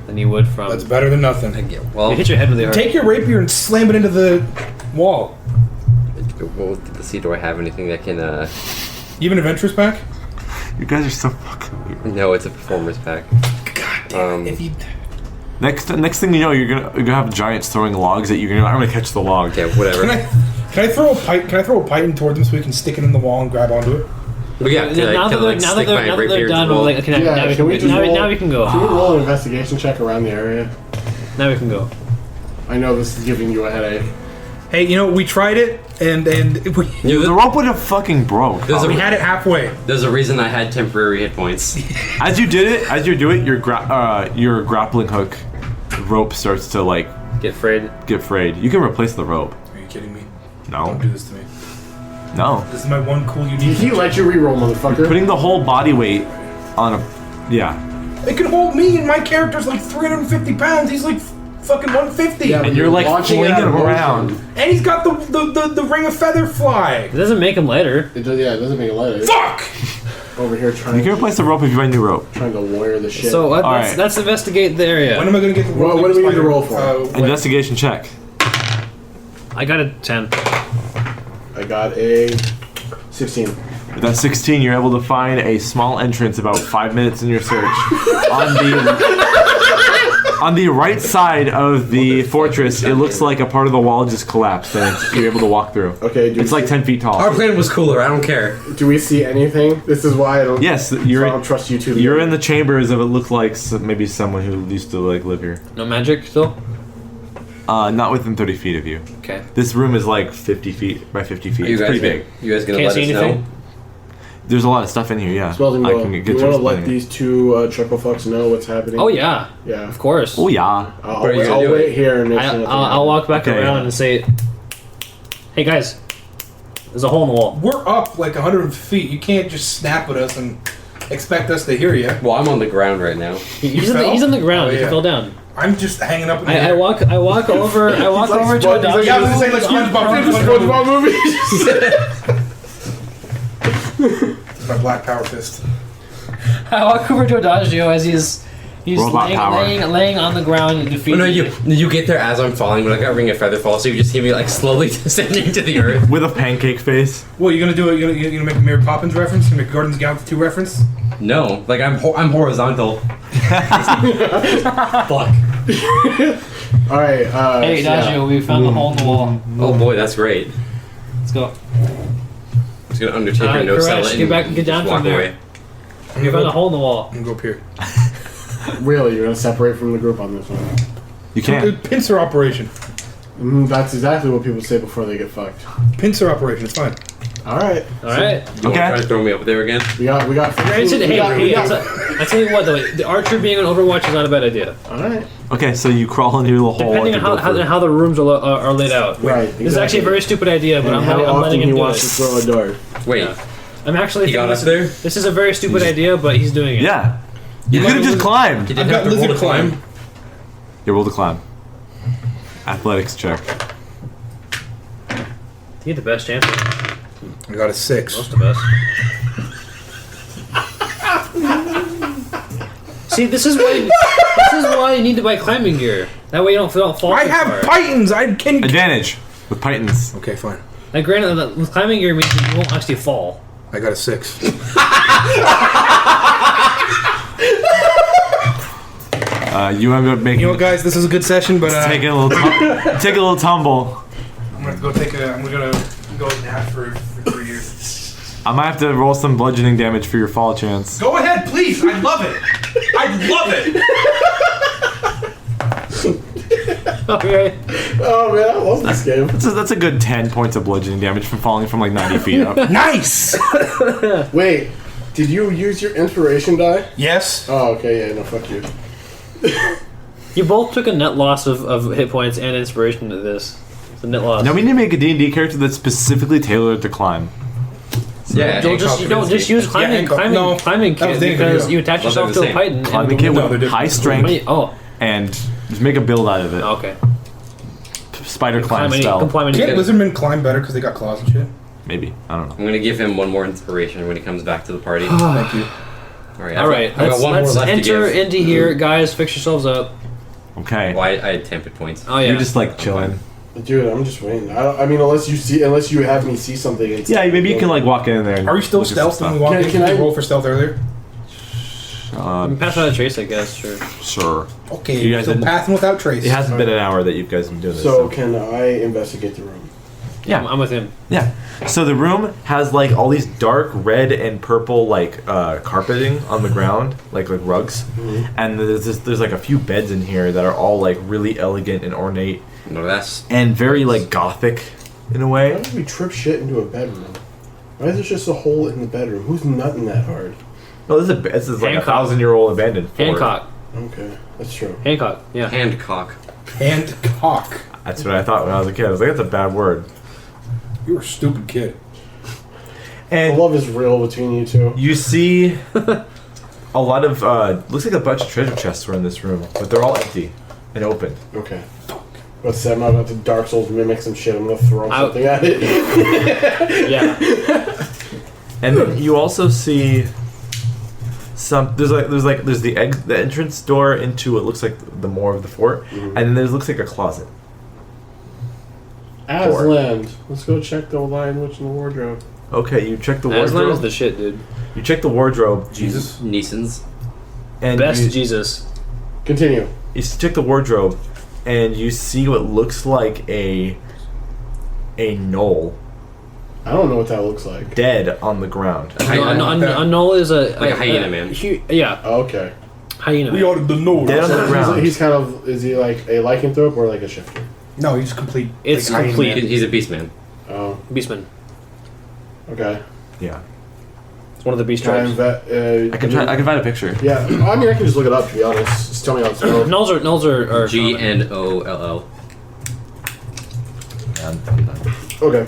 than you would from. That's better than nothing. Well, You hit your head really hard. Take your rapier and slam it into the wall. well, let's see. Do I have anything that can? Even adventurous pack. You guys are so fucking weird. No, it's a performance pack. God damn it! If you. Next thing you know, you're gonna have giants throwing logs at you. I'm gonna catch the log. Yeah, whatever. Can I throw a pipe? Can I throw a python towards him so we can stick it in the wall and grab onto it? But yeah, Now that they're done, we're like, okay, now we can go. Can we roll an investigation check around the area? Now we can go. I know this is giving you a headache. Hey, you know, we tried it, and we The rope would have fucking broke. There's a- we had it halfway. There's a reason I had temporary hit points. As you do it, your grappling hook rope starts to like Get frayed. get frayed. You can replace the rope. Are you kidding me? No, Don't do this to me. no. This is my one cool Did unique. he let you reroll, motherfucker? Putting the whole body weight on a, yeah. It can hold me, and my character's like 350 pounds. He's like fucking 150. Yeah, And you're like launching flinging it out him of around. motion. And he's got the ring of feather fly. It doesn't make him lighter. It does, yeah, it doesn't make it lighter. Fuck! Over here You trying can replace the rope if you find new rope. to lawyer the shit. So Alright. let's investigate the area. When am I gonna get the roll? What do we need to roll for? Investigation check. I got a 10. I got a 16. With that 16, you're able to find a small entrance about 5 minutes in your search on the right side of the fortress. It looks like a part of the wall just collapsed, and you're able to walk through. Okay, It's like 10 feet tall. Our plan was cooler. I don't care. Do we see anything? This is why I don't. Yes, I don't trust you two. You're in the chambers of it looked like maybe someone who used to like live here. No magic still? Not within 30 feet of you. Okay. This room is like 50 feet by 50 feet. Are you It's guys pretty big. You guys gonna Can't let see us anything? know? There's a lot of stuff in here. Yeah, Spells and I roll. can You get want to to let explaining it. these two triple fucks know what's happening? Oh yeah, Yeah. of course. Oh yeah. I'll What are you gonna do? wait here and make sure nothing I'll walk back Okay. around and say, "Hey guys, there's a hole in the wall." We're up like 100 feet. You can't just snap at us and expect us to hear you. Well, I'm on the ground right now. He's fell? on the ground. Oh, He yeah. fell down. I'm just hanging up in the I air. walk over to a dodge. Yeah, I was gonna say like SpongeBob. SpongeBob movie. It's my black power fist. I walk over to Adagio as he's Robot power. laying on the ground and Oh, defeating. no, you get there as I'm falling, but I got ring of feather fall, so you just see me like slowly descending to the earth. With a pancake face. What, you gonna do it? You gonna make a Mary Poppins reference? You gonna make a Guardians of the Galaxy 2 reference? No, like I'm horizontal. Fuck. All right. Hey Adagio, we found the hole in the wall. Oh boy, that's great. Let's go. I'm just gonna Undertaker Alright, no sell Koresh, it get back and get down just walk from there. away. We found a hole in the wall. I'm gonna go up here. Really, you're gonna separate from the group on this one? You can't. Pincer operation. That's exactly what people say before they get fucked. Pincer operation. It's fine. All right. All right. You wanna try to throw me up there again? We got. I tell you what though, the archer being on Overwatch is not a bad idea. All right. Okay, so you crawl into a little hole. Depending like on you go through. how the rooms are laid out. Right. This is actually a very stupid idea, but And I'm how letting often him he do wants it. to throw a dart. Wait, Yeah. I'm actually he got thinking up there? this is a very stupid idea, but he's doing it. Yeah. You could have just climbed. He I've didn't got have to roll lizard to climb. climb. You roll to climb. Athletics check. You get the best chance. I got a 6. Most of us. See, this is why you need to buy climbing gear. That way you don't fall I too have far. pythons. I can. Advantage with Pythons. Okay, fine. Now, granted, with climbing gear means that you won't actually fall. I got a 6. You end up making. You know what, guys? This is a good session, but Take a little. Take a little tumble. I'm gonna go take a. I'm gonna go nap for 3 years. I might have to roll some bludgeoning damage for your fall chance. Go ahead, please. I love it. I love it. Okay. Oh man, I love this game. That's a good 10 points of bludgeoning damage from falling from like 90 feet up. Nice. Wait, did you use your inspiration die? Yes. Oh, okay, yeah, no, fuck you. You both took a net loss of hit points and inspiration to this. The net loss. Now we need to make a D&D character that's specifically tailored to climb. Yeah, Don't just use climbing that was kit the because video. you attach Well, yourself they're to the a python. Climbing and kit No, they're with different. high strength Oh, and just make a build out of it. okay. Spider climb Climbing, spell. climbing Can't kit. lizardmen climb better because they got claws and shit? Maybe. I don't know. I'm gonna give him one more inspiration when he comes back to the party. Thank you. All right, I've got one more Let's left enter to give. into here, guys. Fix yourselves up. Okay. Well, I had 10 hit points. Oh yeah. You're just like chilling. Dude, I'm just waiting. I mean, unless you have me see something. It's Yeah, maybe you can like walk in there. And Are we still look at some stealth when we stuff. walk in? Can Can I- I roll for stealth earlier? Pass out a trace, I guess. Sure. Sure. Okay, You guys so didn't- passing without trace. It hasn't been an hour that you guys have been doing this. So can I investigate the room? Yeah. I'm with him. Yeah. So the room has like all these dark red and purple like carpeting on the ground, like rugs, and there's like a few beds in here that are all like really elegant and ornate No, that's and very like gothic in a Why way. would we trip shit into a bedroom? Why is there just a hole in the bedroom? Who's nutting that hard? No, this is like a Hancock. 1,000-year-old abandoned fort. Hancock. Okay, that's true. Hancock. Yeah. handcock. And cock. That's what I thought when I was a kid. I was like, that's a bad word. You're a stupid kid. The And love is real between you two. you see a lot of looks like a bunch of treasure chests were in this room, but they're all empty and open. Okay. Let's say I'm about to Dark Souls mimic some shit. I'm gonna throw something at it. Yeah. And then you also see there's the entrance door into what looks like the more of the fort, and then there looks like a closet. Aslan, let's go check the lion, witch, and the wardrobe. Okay, you check the Aslan is wardrobe. the shit, dude. You check the wardrobe, Jesus. Neeson's. and Best you, Jesus. Continue. you check the wardrobe, and you see what looks like a knoll I don't know what that looks like. dead on the ground. A knoll is a hyena man. Yeah, Oh, okay. hyena We man. ought to know. Dead on the So ground. he's kind of, is he like a lycanthrope or like a shifter? No, he's complete. It's like, complete. He's a beast man. Oh, Beastman. okay. Yeah, It's one of the beast Can I, tribes. I can find a picture. Yeah, I mean, I can just look it up, to be honest. Just tell me how it's spelled. Nulls are GNOLL. I'm done. Okay.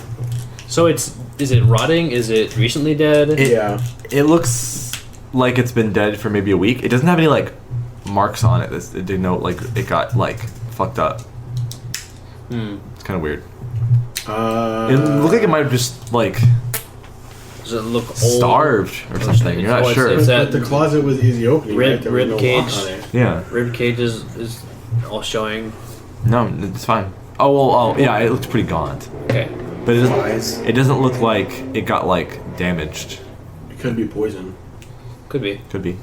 So is it rotting? Is it recently dead? Yeah. It looks like it's been dead for maybe a week. It doesn't have any like marks on it. It denote like it got like fucked up. It's kind of weird. It looked like it might have just like Does it look old? starved or something. You're not it's- sure. it's But the closet was easy opening, Rib- right? There was rib no cage. lock on it. Yeah. Rib cage is all showing. No, it's fine. Oh, yeah, it looks pretty gaunt. Okay. But it doesn't look like it got like damaged. It could be poison. Could be. Could be.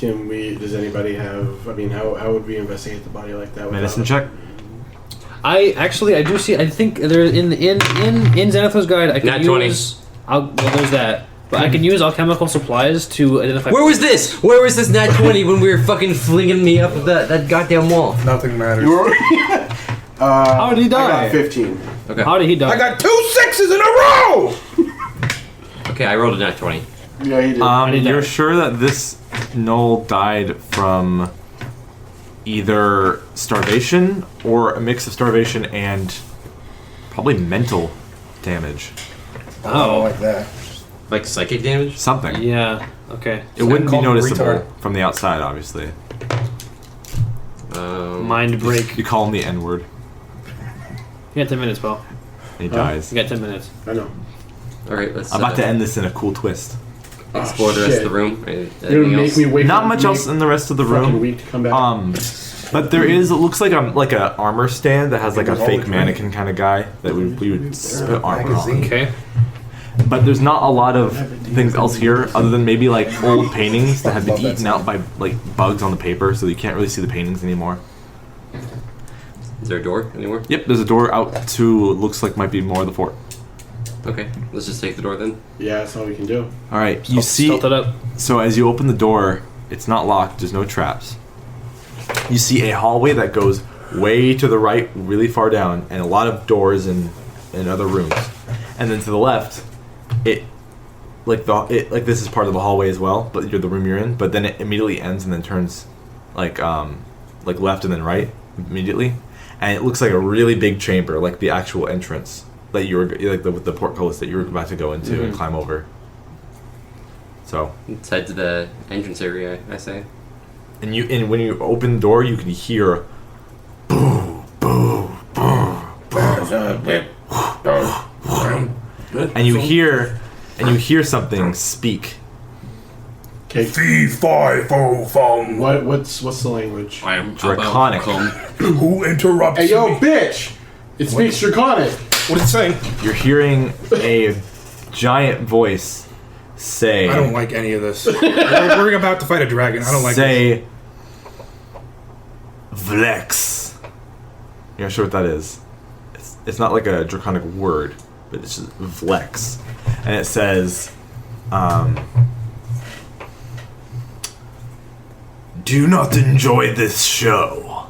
Does anybody have, I mean, how would we investigate the body like that? Medicine check. I do see. I think there in Xanathos guide I can Nat 20. use. Well, there's that. But I can use alchemical supplies to identify. Where was this? Where was this nat 20 when we were fucking flinging me up that goddamn wall? Nothing matters. How did he I die? got 15. Okay. How did he die? I got 2 6s in a row! Okay, I rolled a nat 20. Yeah, he did. You're sure that this Knoll died from either starvation or a mix of starvation and probably mental damage. Oh, like that. Like psychic damage? Something. Yeah. Okay. It wouldn't be call him a noticeable retard. from the outside, obviously. Mind break. You call him the N-word, You got 10 minutes, Paul. and he dies. You got 10 minutes. I know. Alright, let's I'm about to end this in a cool twist. explore the rest of the room. You're Anything gonna make else? me wait. Not for much me else in the rest of the fucking room. week to come back. But there is. It looks like a armor stand that has like a It was fake always mannequin kind of guy that we would put armor on. Magazine. Okay. But there's not a lot of things else here other than maybe like old paintings that have been eaten out by like bugs on the paper, so you can't really see the paintings anymore. Is there a door anywhere? Yep, there's a door out to looks like might be more of the fort. Okay, let's just take the door then. Yeah, that's all we can do. All right, you see. Stealth it up. So as you open the door, it's not locked. There's no traps. You see a hallway that goes way to the right, really far down, and a lot of doors and other rooms. And then to the left, this is part of the hallway as well, but you're the room you're in. But then it immediately ends and then turns like left and then right immediately. and it looks like a really big chamber, like the actual entrance that you were like with the portcullis that you were about to go into and climb over. So Let's head to the entrance area, I say. and when you open the door, you can hear boo, boo, boo, and you hear something speak. Okay. Fee, fi, fo, fum. What's the language? I am Draconic. Who interrupts Hey, yo, me? bitch! It speaks Draconic. What is it saying? You're hearing a giant voice say. I don't like any of this. We're about to fight a dragon. I don't like this. Say. Vlex. You're not sure what that is. It's not like a draconic word, but it's just Vlex, and it says, "Do not enjoy this show."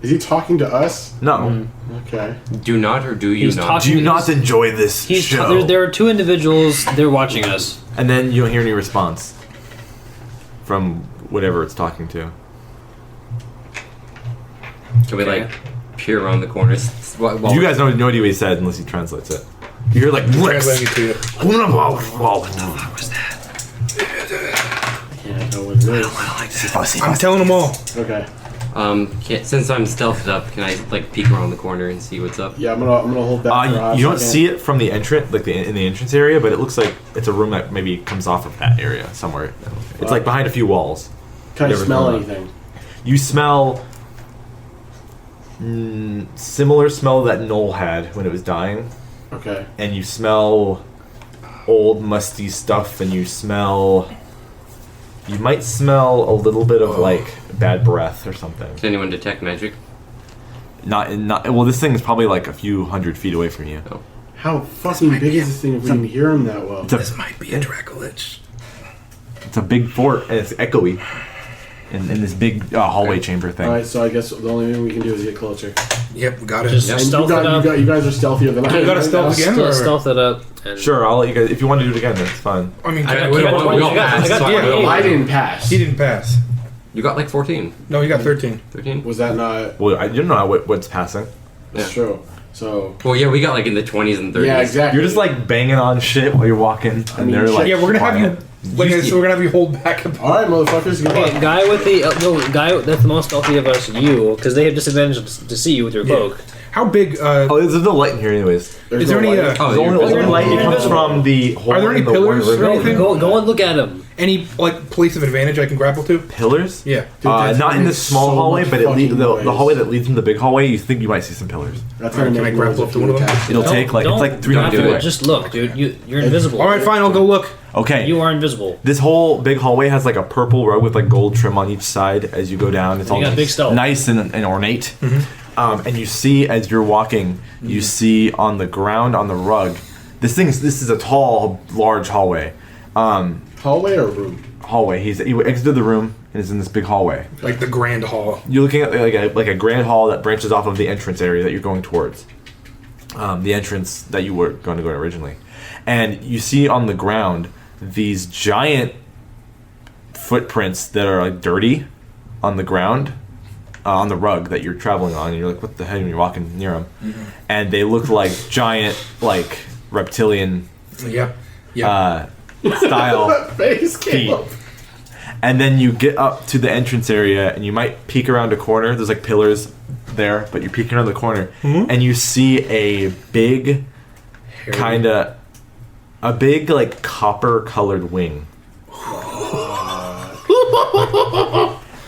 Is he talking to us? No. Okay. Do not or do you He's not? talking- Do not enjoy this show. There are two individuals. They're watching us. And then you don't hear any response from whatever it's talking to. Can we like peer around the corners? While You guys have no idea what he said unless he translates it. You hear like Translating it to you. Yeah, no one knows. I'm telling them all. Okay. Since I'm stealthed up, can I like peek around the corner and see what's up? Yeah, I'm gonna hold back for a hot you don't second. see it from the entrance, like in the entrance area, but it looks like it's a room that maybe comes off of that area somewhere. It's like behind a few walls. Can I Never smell gone. anything? You smell similar smell that Noel had when it was dying, Okay. and you smell old musty stuff, and you might smell a little bit of like bad breath or something. Can anyone detect magic? Not well. This thing is probably like a few 100 feet away from you. How fucking big is this thing if we can hear him that well? This might be a Dracolich. It's a big fort, and it's echoey in this big hallway chamber thing. Alright, so I guess the only thing we can do is get closer. Yep, we got it. Just And stealth it up. you guys are stealthier than I am. You got to right stealth now. again? Still Or? stealth it up. And Sure, I'll let you guys. If you want to do it again, that's fine. I mean, I we got- don't- we all I got passed, so D&D. don't- I didn't pass. he didn't pass. You got like 14. No, he got 13. 13? Was that not? Well, I don't know what's passing. That's true. So. Well, yeah, we got like in the 20s and 30s. Yeah, exactly. You're just like banging on shit while you're walking, and mean, they're shit. like, Yeah, we're gonna quiet. have you. Like, so we're gonna have you hold back. All right, motherfuckers. Good Okay, luck. guy with the guy that's the most stealthy of us, you, because they have disadvantage to see you with your cloak. How big? Oh, there's no light in here, anyways. There's Is there no any? light. Oh, The only, you're light you're comes invisible. from the hole Are there any in the pillars water. or anything? Go and look at him. Any like place of advantage I can grapple to? Pillars? Yeah. Dude, that's Not in gonna this make small so hallway, much but the fucking noise. hallway that leads into the big hallway. You think you might see some pillars? That's gonna Can I make grapple noise up to one of them? if you It'll attack. take like it's like 300 do feet it. away. Just look, dude. You're invisible. All right, fine. I'll go look. Okay. You are invisible. This whole big hallway has like a purple rug with like gold trim on each side as you go down. It's You all got big stealth. nice and ornate. And you see as you're walking, you see on the ground on the rug. This is a tall, large hallway. Hallway or room? He exited the room and is in this big hallway. Like the grand hall. You're looking at like a grand hall that branches off of the entrance area that you're going towards. The entrance that you were going to go originally. And you see on the ground these giant footprints that are like dirty on the ground, on the rug that you're traveling on. And you're like, what the hell? And you're walking near them. And they look like giant, like reptilian Yep. style Face feet. Caleb. And then you get up to the entrance area and you might peek around a corner. There's like pillars there, but you're peeking around the corner and you see a big like copper colored wing.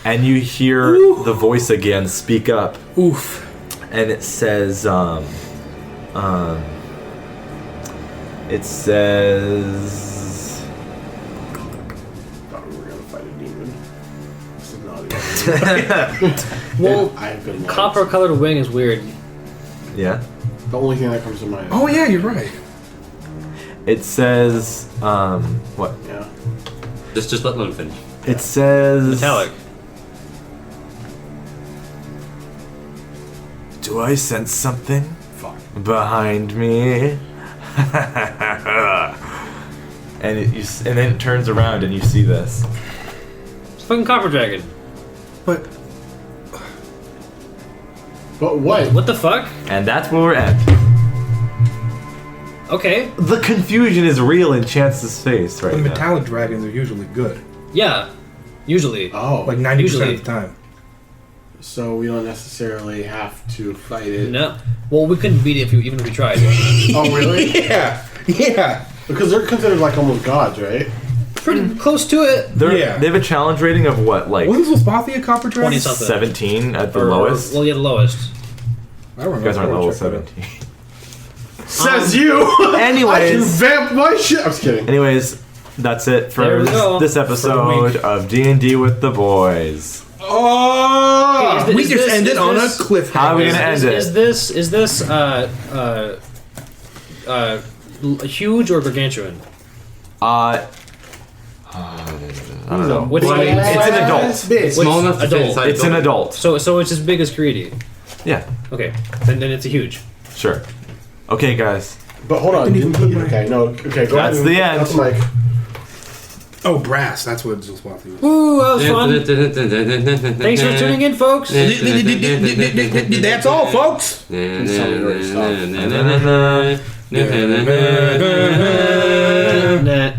And you hear the voice again speak up. Oof. And it says Thought we were gonna fight a demon. This is not it. Well, I've been lied. copper-colored wing is weird. Yeah. The only thing that comes to mind. Oh yeah, you're right. It says what? Yeah. Just let them finish. It says Metallic. Do I sense something behind me? And then it turns around and you see this. It's fucking copper dragon. But But what? What the fuck? And that's where we're at. Okay. The confusion is real in Chance's face right The now. metallic dragons are usually good. Yeah. Usually. Oh, Like 90% Usually. of the time. so we don't necessarily have to fight it. No. Well, we couldn't beat it even if we tried. Oh, really? Yeah. Yeah. Because they're considered like almost gods, right? Pretty close to it. Yeah. They have a challenge rating of what, like Wasn't Zolspathi a copper dragon? 20 something. 17 at the Or- lowest? Well, yeah, the lowest. I don't You guys aren't remember. level Check that out. 17. Says you! I can Anyways, vamp my shit! I'm just kidding. that's it There for we go. this episode week. of D&D with the Boys. Oh! Is We this- just is ended on a this- cliffhanger. How are we gonna end it? Is this huge or gargantuan? I don't know. What's It's an adult. Bitch. Small enough to fit adult? inside. It's an adult. So it's as big as Creedy. Yeah, Okay. Then it's a huge. sure. Okay, guys. But hold on. Okay, no. Okay, go That's ahead. the end. That's the mic. Oh, brass. That's what Zolspathi was. Ooh, that was fun. Thanks for tuning in, folks. That's all, folks. Net.